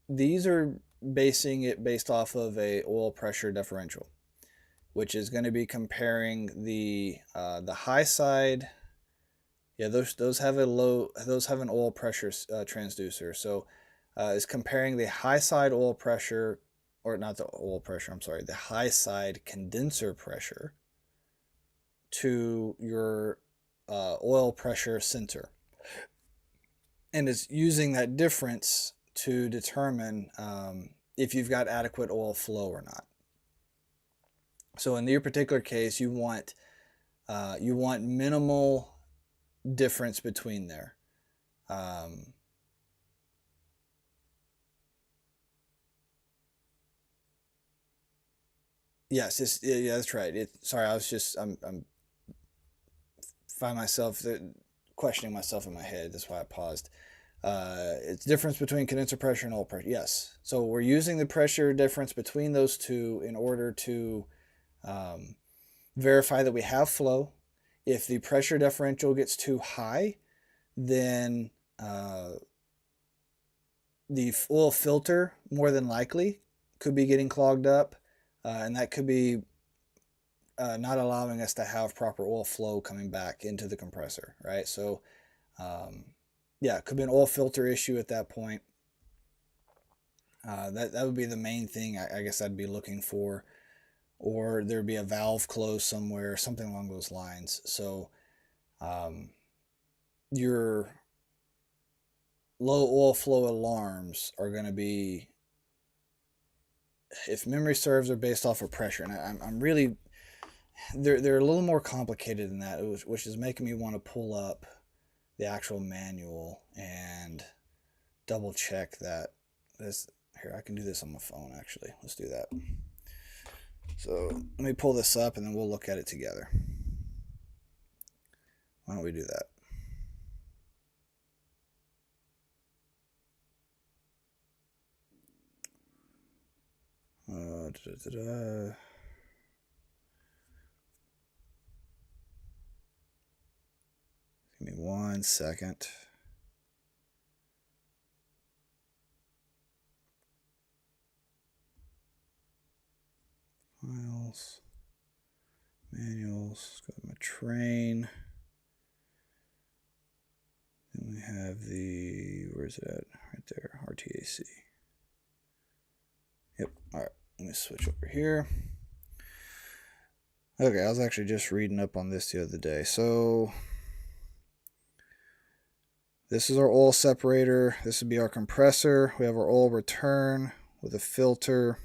these are based off of a oil pressure differential, which is going to be comparing the high side. Yeah, those have an oil pressure transducer. So is comparing the high side oil pressure, or not the oil pressure, I'm sorry, the high side condenser pressure to your oil pressure sensor. And it's using that difference to determine if you've got adequate oil flow or not. So in your particular case, you want minimal difference between there. Yes, yeah, that's right. Sorry, I'm find myself questioning myself in my head. That's why I paused. It's difference between condenser pressure and oil pressure. Yes. So we're using the pressure difference between those two in order to verify that we have flow. If the pressure differential gets too high, then the oil filter more than likely could be getting clogged up, and that could be not allowing us to have proper oil flow coming back into the compressor, right? So yeah, it could be an oil filter issue at that point. That would be the main thing I guess I'd be looking for, or there'd be a valve closed somewhere, something along those lines. So your low oil flow alarms are going to be, if memory serves, are based off of pressure, and I'm really, they're a little more complicated than that, which is making me want to pull up the actual manual and double check that. Here, I can do this on my phone actually. Let's do that. So let me pull this up and then we'll look at it together. Why don't we do that? 1 second. Files, manuals, go to my Trane. Then we have the, where's it at? Right there, RTAC. Yep, all right, let me switch over here. Okay, I was actually just reading up on this the other day. So this is our oil separator. This would be our compressor. We have our oil return with a filter.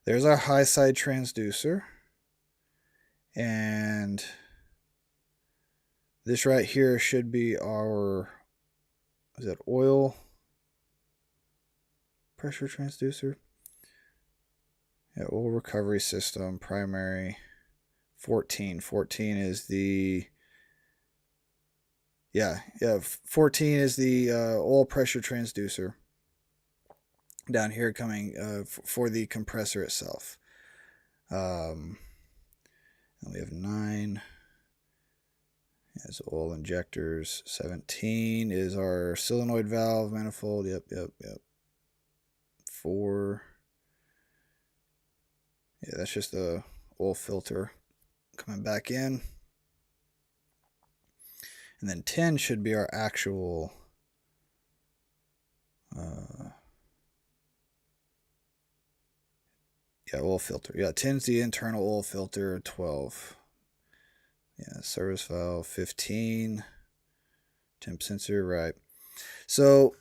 There's our high side transducer. And this right here should be our, is that oil pressure transducer? Yeah, oil recovery system, primary. 14 is the, 14 is the oil pressure transducer down here coming for the compressor itself. And we have 9 as oil injectors. 17 is our solenoid valve manifold. Yep. 4. Yeah, that's just the oil filter coming back in. And then 10 should be our actual oil filter. Yeah, 10 is the internal oil filter. 12. Yeah, service valve. 15. Temp sensor, right. So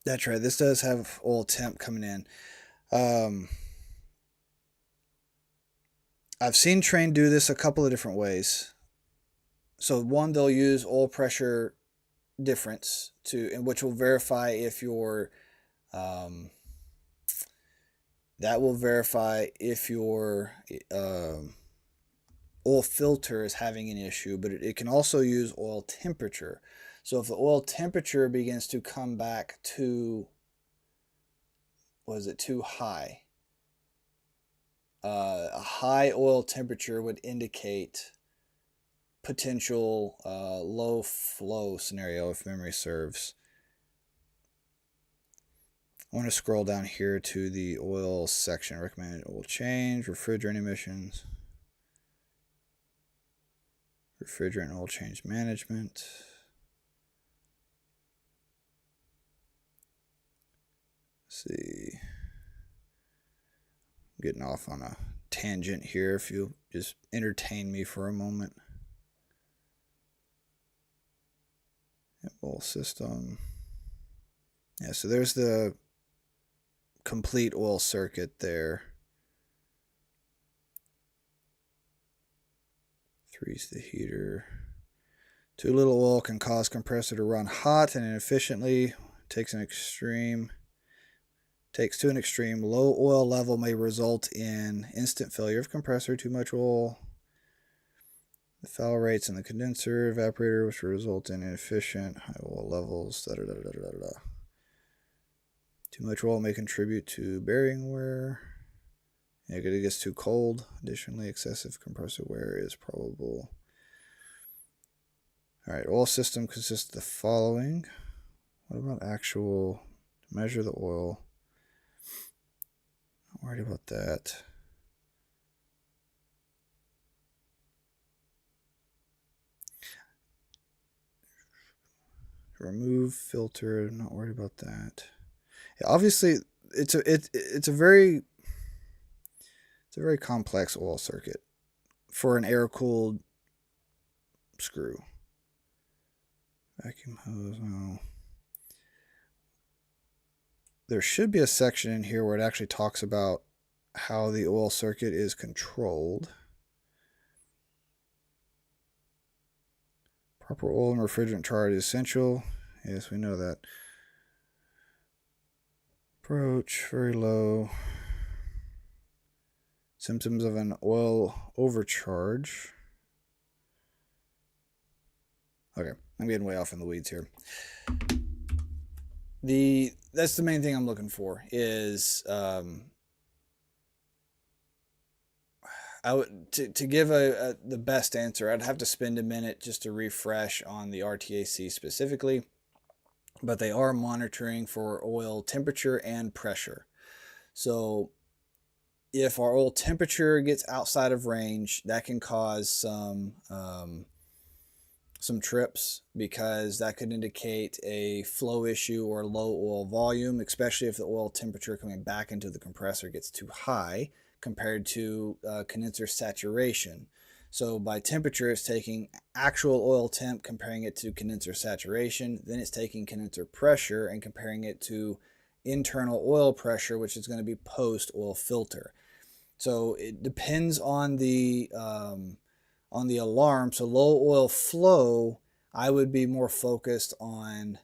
that's right. This does have oil temp coming in. I've seen Trane do this a couple of different ways. So one, they'll use oil pressure difference which will verify if your oil filter is having an issue, but it can also use oil temperature. So if the oil temperature begins to come back too high? A high oil temperature would indicate potential low flow scenario, if memory serves. I want to scroll down here to the oil section. Recommended oil change, refrigerant emissions, refrigerant oil change management. Let's see. I'm getting off on a tangent here. If you'll just entertain me for a moment. Oil system. Yeah, so there's the complete oil circuit there. 3's the heater. Too little oil can cause compressor to run hot and inefficiently. Takes to an extreme. Low oil level may result in instant failure of compressor. Too much oil. The foul rates in the condenser evaporator, which will result in inefficient high oil levels. Too much oil may contribute to bearing wear. It gets too cold. Additionally, excessive compressor wear is probable. All right, oil system consists of the following. What about actual measure the oil? Not worried about that. Remove filter. Not worried about that. Yeah, obviously, it's a very complex oil circuit for an air-cooled screw. Vacuum hose. No. There should be a section in here where it actually talks about how the oil circuit is controlled. Proper oil and refrigerant charge is essential. Yes, we know that. Approach, very low. Symptoms of an oil overcharge. Okay, I'm getting way off in the weeds here. That's the main thing I'm looking for is I would to give the best answer, I'd have to spend a minute just to refresh on the RTAC specifically, but they are monitoring for oil temperature and pressure. So if our oil temperature gets outside of range, that can cause some trips, because that could indicate a flow issue or low oil volume, especially if the oil temperature coming back into the compressor gets too high compared to condenser saturation. So by temperature, it's taking actual oil temp, comparing it to condenser saturation. Then it's taking condenser pressure and comparing it to internal oil pressure, which is going to be post oil filter. So it depends on the alarm. So low oil flow, I would be more focused on,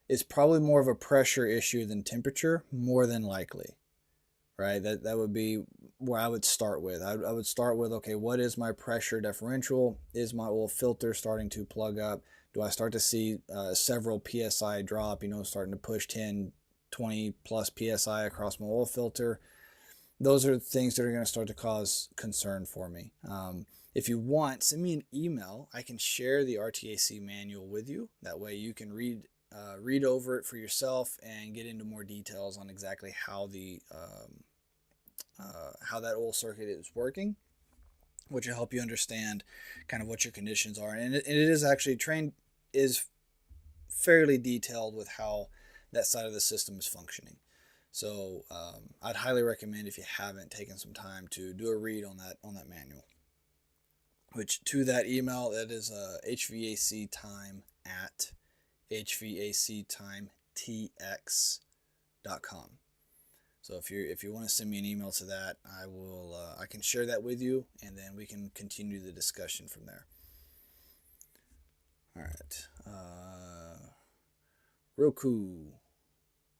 it's probably more of a pressure issue than temperature, more than likely, right? That would be where I would start with. I would start with, okay, what is my pressure differential? Is my oil filter starting to plug up? Do I start to see several PSI drop, starting to push 10, 20 plus PSI across my oil filter? Those are things that are going to start to cause concern for me. If you want, send me an email. I can share the RTAC manual with you. That way you can read over it for yourself and get into more details on exactly how how that oil circuit is working, which will help you understand kind of what your conditions are. And it is actually, Trane is fairly detailed with how that side of the system is functioning. So I'd highly recommend, if you haven't taken some time, to do a read on that manual. Which, to that email, that is HVACtime at HVACtimetx.com. So if you want to send me an email to that, I can share that with you, and then we can continue the discussion from there. All right. Roku.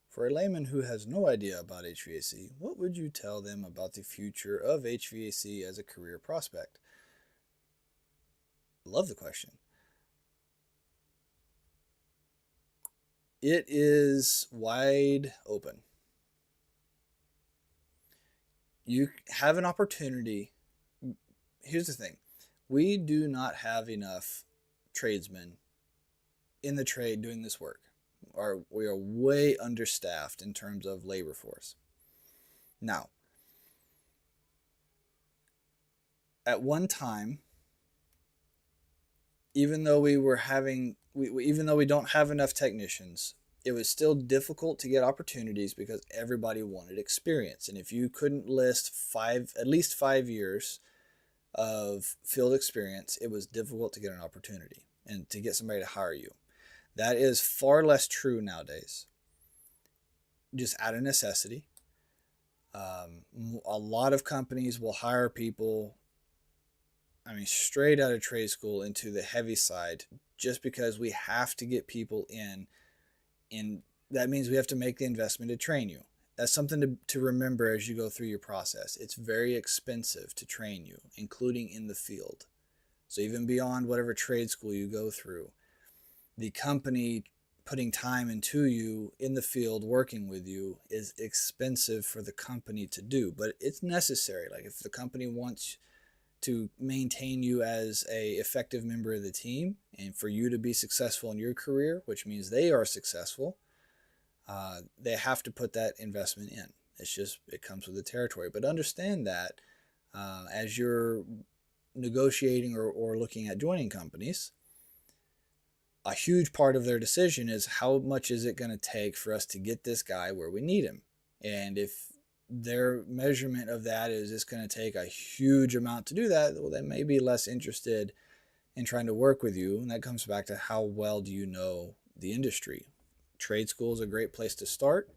For a layman who has no idea about HVAC, what would you tell them about the future of HVAC as a career prospect? Love the question. It is wide open. You have an opportunity. Here's the thing. We do not have enough tradesmen in the trade doing this work. We are way understaffed in terms of labor force. Now, at one time, even though we don't have enough technicians, it was still difficult to get opportunities because everybody wanted experience. And if you couldn't list at least 5 years of field experience, it was difficult to get an opportunity and to get somebody to hire you. That is far less true nowadays, just out of necessity. A lot of companies will hire people, straight out of trade school into the heavy side, just because we have to get people in. And that means we have to make the investment to train you. That's something to remember as you go through your process. It's very expensive to train you, including in the field. So even beyond whatever trade school you go through, the company putting time into you in the field working with you is expensive for the company to do, but it's necessary. Like, if the company wants to maintain you as a effective member of the team and for you to be successful in your career, which means they are successful, they have to put that investment in. It comes with the territory. But understand that as you're negotiating or looking at joining companies, a huge part of their decision is, how much is it going to take for us to get this guy where we need him? And if their measurement of that is it's going to take a huge amount to do that, well, they may be less interested in trying to work with you. And that comes back to, how well do you know the industry? Trade school is a great place to start.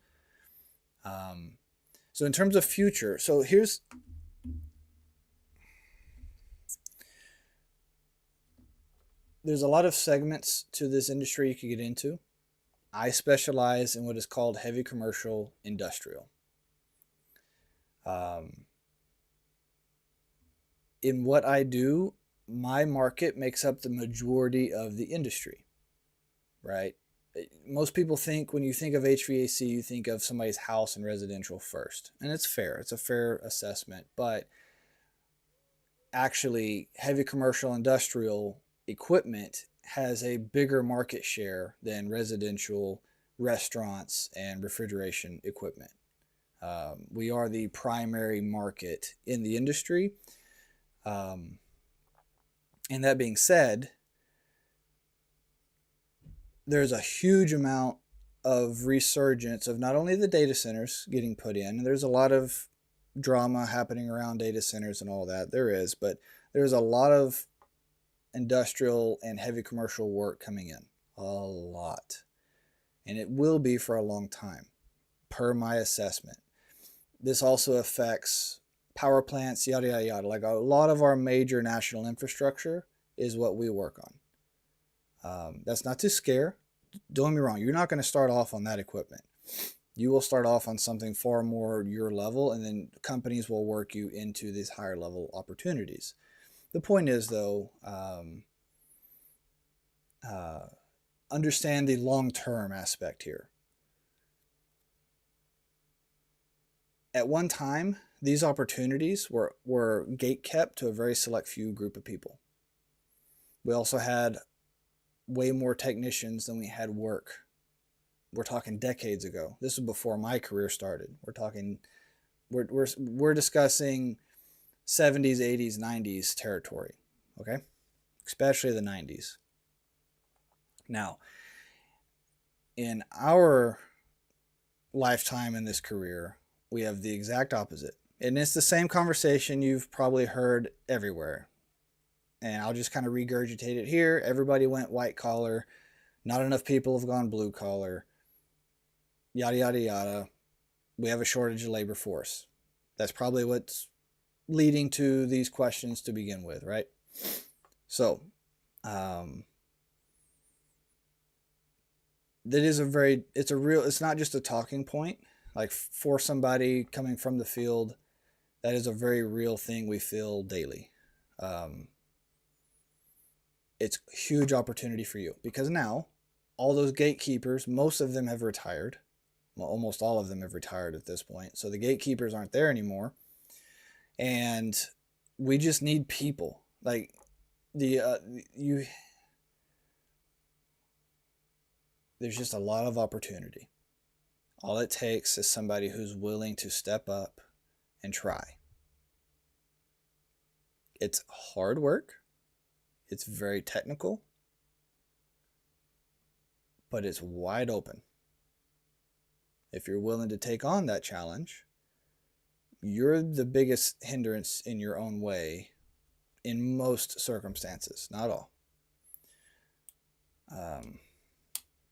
So in terms of future, there's a lot of segments to this industry you could get into. I specialize in what is called heavy commercial industrial. In what I do, my market makes up the majority of the industry, right? Most people think when you think of HVAC, you think of somebody's house and residential first. And it's fair. It's a fair assessment. But actually, heavy commercial industrial equipment has a bigger market share than residential, restaurants, and refrigeration equipment. We are the primary market in the industry. And that being said, there's a huge amount of resurgence of not only the data centers getting put in, and there's a lot of drama happening around data centers and all that, there is, but there's a lot of industrial and heavy commercial work coming in. A lot. And it will be for a long time, per my assessment. This also affects power plants, yada, yada, yada. Like a lot of our major national infrastructure is what we work on. That's not to scare. Don't get me wrong. You're not going to start off on that equipment. You will start off on something far more your level, and then companies will work you into these higher level opportunities. The point is, though, understand the long-term aspect here. At one time, these opportunities were gate-kept to a very select few group of people. We also had way more technicians than we had work. We're talking decades ago. This was before my career started. We're discussing 70s, 80s, 90s territory, okay? Especially the 90s. Now, in our lifetime in this career, we have the exact opposite. And it's the same conversation you've probably heard everywhere. And I'll just kind of regurgitate it here. Everybody went white collar. Not enough people have gone blue collar. Yada, yada, yada. We have a shortage of labor force. That's probably what's leading to these questions to begin with, right? So, it's not just a talking point. Like for somebody coming from the field, that is a very real thing we feel daily. It's a huge opportunity for you because now all those gatekeepers, most of them have retired. Well, almost all of them have retired at this point. So the gatekeepers aren't there anymore. And we just need people. Like there's just a lot of opportunity. All it takes is somebody who's willing to step up and try. It's hard work. It's very technical. But it's wide open. If you're willing to take on that challenge, you're the biggest hindrance in your own way in most circumstances, not all.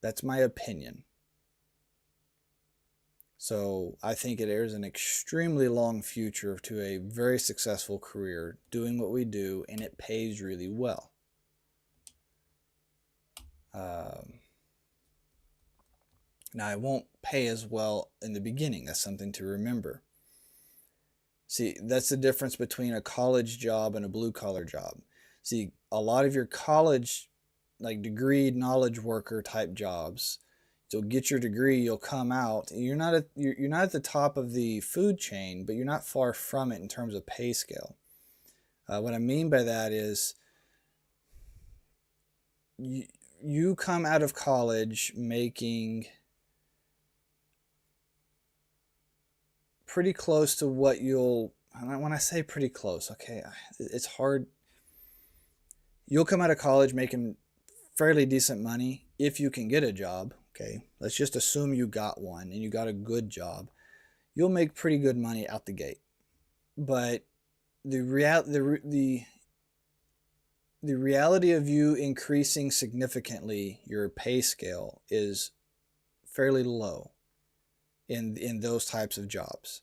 That's my opinion. So I think there's an extremely long future to a very successful career doing what we do, and it pays really well. Now, it won't pay as well in the beginning. That's something to remember. See, that's the difference between a college job and a blue-collar job. See, a lot of your college, like degreed knowledge worker type jobs, you'll get your degree, you'll come out. You're not at the top of the food chain, but you're not far from it in terms of pay scale. What I mean by that is you come out of college making pretty close to what when I say pretty close, okay, it's hard. You'll come out of college making fairly decent money if you can get a job. Okay, let's just assume you got one and you got a good job. You'll make pretty good money out the gate. But the reality of you increasing significantly your pay scale is fairly low in those types of jobs.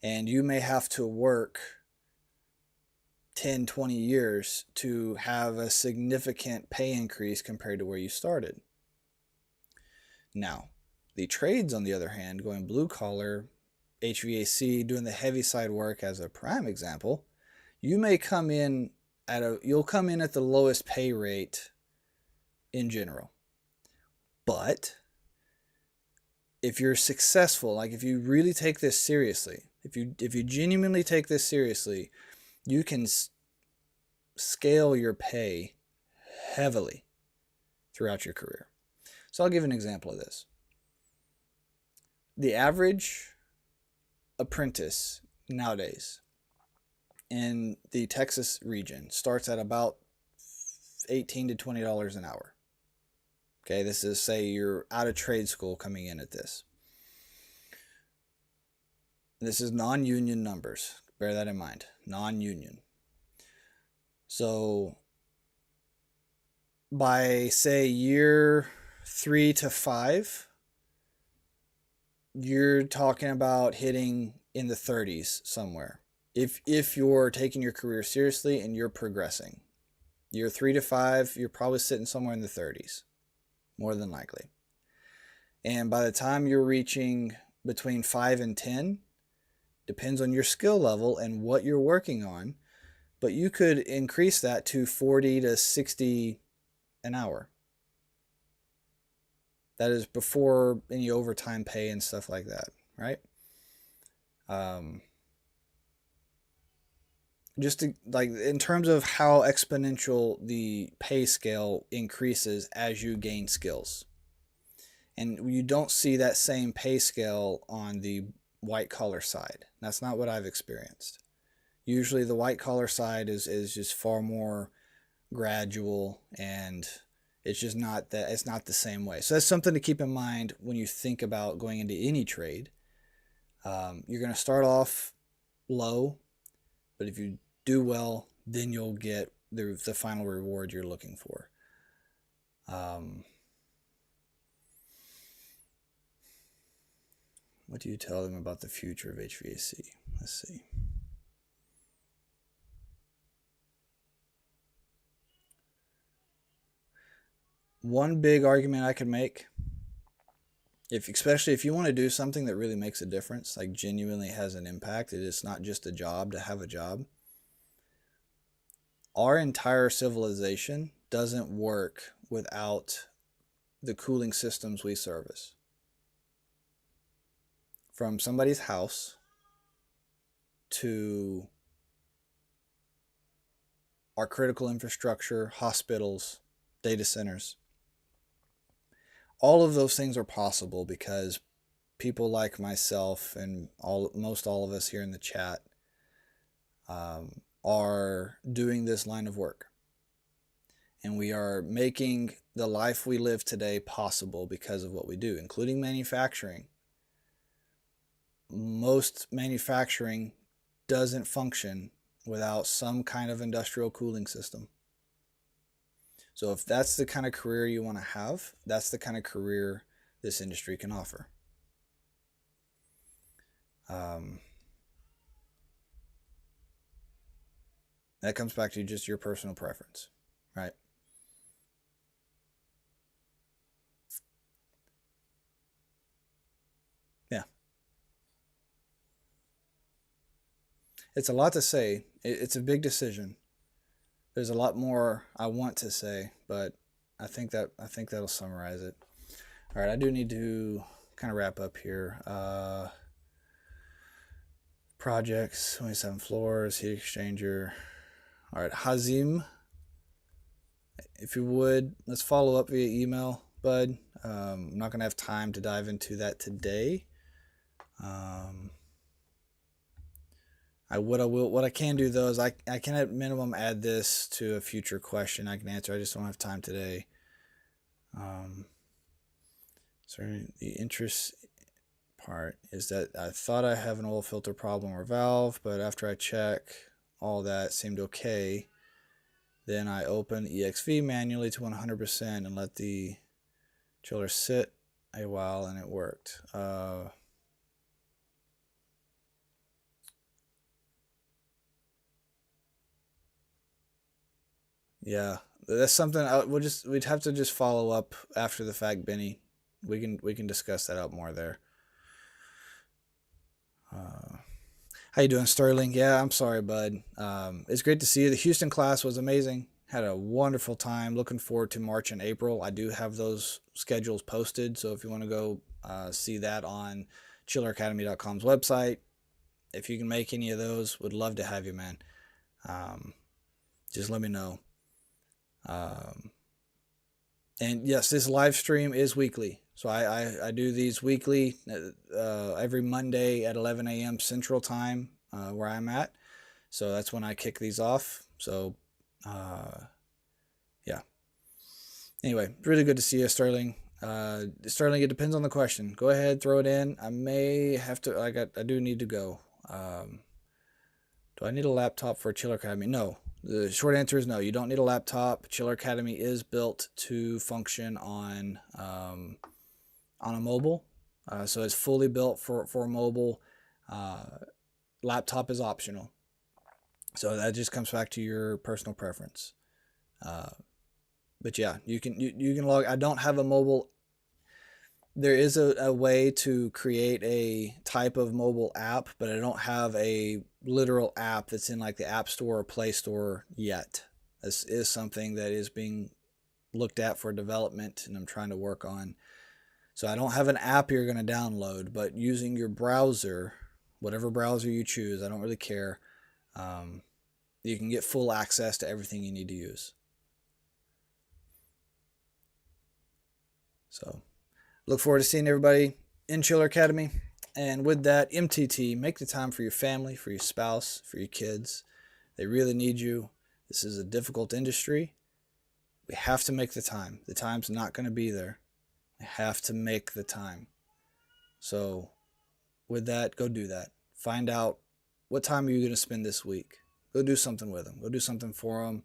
And you may have to work 10, 20 years to have a significant pay increase compared to where you started. Now, the trades, on the other hand, going blue collar, HVAC, doing the heavy side work as a prime example, you'll come in at the lowest pay rate in general. But if you're successful, like if you really take this seriously, if you genuinely take this seriously, you can scale your pay heavily throughout your career. So I'll give an example of this. The average apprentice nowadays in the Texas region starts at about $18 to $20 an hour. Okay, this is, say you're out of trade school coming in at this. This is non-union numbers. Bear that in mind. Non-union. So by, say, year 3 to 5, you're talking about hitting in the 30s somewhere. If you're taking your career seriously and you're progressing. Year 3 to 5, you're probably sitting somewhere in the 30s. More than likely. And by the time you're reaching between 5 and 10, depends on your skill level and what you're working on, but you could increase that to 40 to 60 an hour. That is before any overtime pay and stuff like that, right? Just to, like, in terms of how exponential the pay scale increases as you gain skills. And you don't see that same pay scale on the white collar side. That's not what I've experienced. Usually the white collar side is just far more gradual, and it's just not that, it's not the same way. So that's something to keep in mind when you think about going into any trade. You're going to start off low, but if you do well, then you'll get the final reward you're looking for. What do you tell them about the future of HVAC? Let's see. One big argument I could make, especially if you want to do something that really makes a difference, like genuinely has an impact, it's not just a job to have a job. Our entire civilization doesn't work without the cooling systems we service. From somebody's house to our critical infrastructure, hospitals, data centers. All of those things are possible because people like myself and most all of us here in the chat are doing this line of work. And we are making the life we live today possible because of what we do, including manufacturing. Most manufacturing doesn't function without some kind of industrial cooling system. So if that's the kind of career you want to have, that's the kind of career this industry can offer. That comes back to just your personal preference, right? Yeah. It's a lot to say. It's a big decision. There's a lot more I want to say, but I think that'll summarize it. All right, I do need to kind of wrap up here. Projects, 27 floors, heat exchanger. All right, Hazim, if you would, let's follow up via email, bud. I'm not gonna have time to dive into that today. What I can do though is I can at minimum add this to a future question I can answer. I just don't have time today. Sorry, the interest part is that I thought I have an oil filter problem or valve, but after I check, all that seemed okay. Then I open EXV manually to 100% and let the chiller sit a while, and it worked. Yeah, that's something we'd have to just follow up after the fact, Benny. We can discuss that out more there. How you doing, Sterling? Yeah, I'm sorry, bud. It's great to see you. The Houston class was amazing. Had a wonderful time. Looking forward to March and April. I do have those schedules posted, so if you want to go see that on chilleracademy.com's website, if you can make any of those, would love to have you, man. Just let me know. And yes, this live stream is weekly. So I do these weekly, every Monday at 11 a.m. Central Time, where I'm at. So that's when I kick these off. So, yeah. Anyway, really good to see you, Sterling. Sterling, it depends on the question. Go ahead, throw it in. I may have to, I do need to go. Do I need a laptop for Chiller Academy? No. The short answer is no. You don't need a laptop. Chiller Academy is built to function on a mobile. So it's fully built for mobile. Laptop is optional. So that just comes back to your personal preference. But yeah, you can log. I don't have a mobile. There is a way to create a type of mobile app, but I don't have a literal app that's in like the App Store or Play Store yet. This is something that is being looked at for development, and I'm trying to work on. So I don't have an app you're going to download, but using your browser, whatever browser you choose, I don't really care. You can get full access to everything you need to use. So look forward to seeing everybody in Chiller Academy. And with that, MTT, make the time for your family, for your spouse, for your kids. They really need you. This is a difficult industry. We have to make the time. The time's not going to be there. We have to make the time. So with that, go do that. Find out what time are you going to spend this week. Go do something with them. Go do something for them.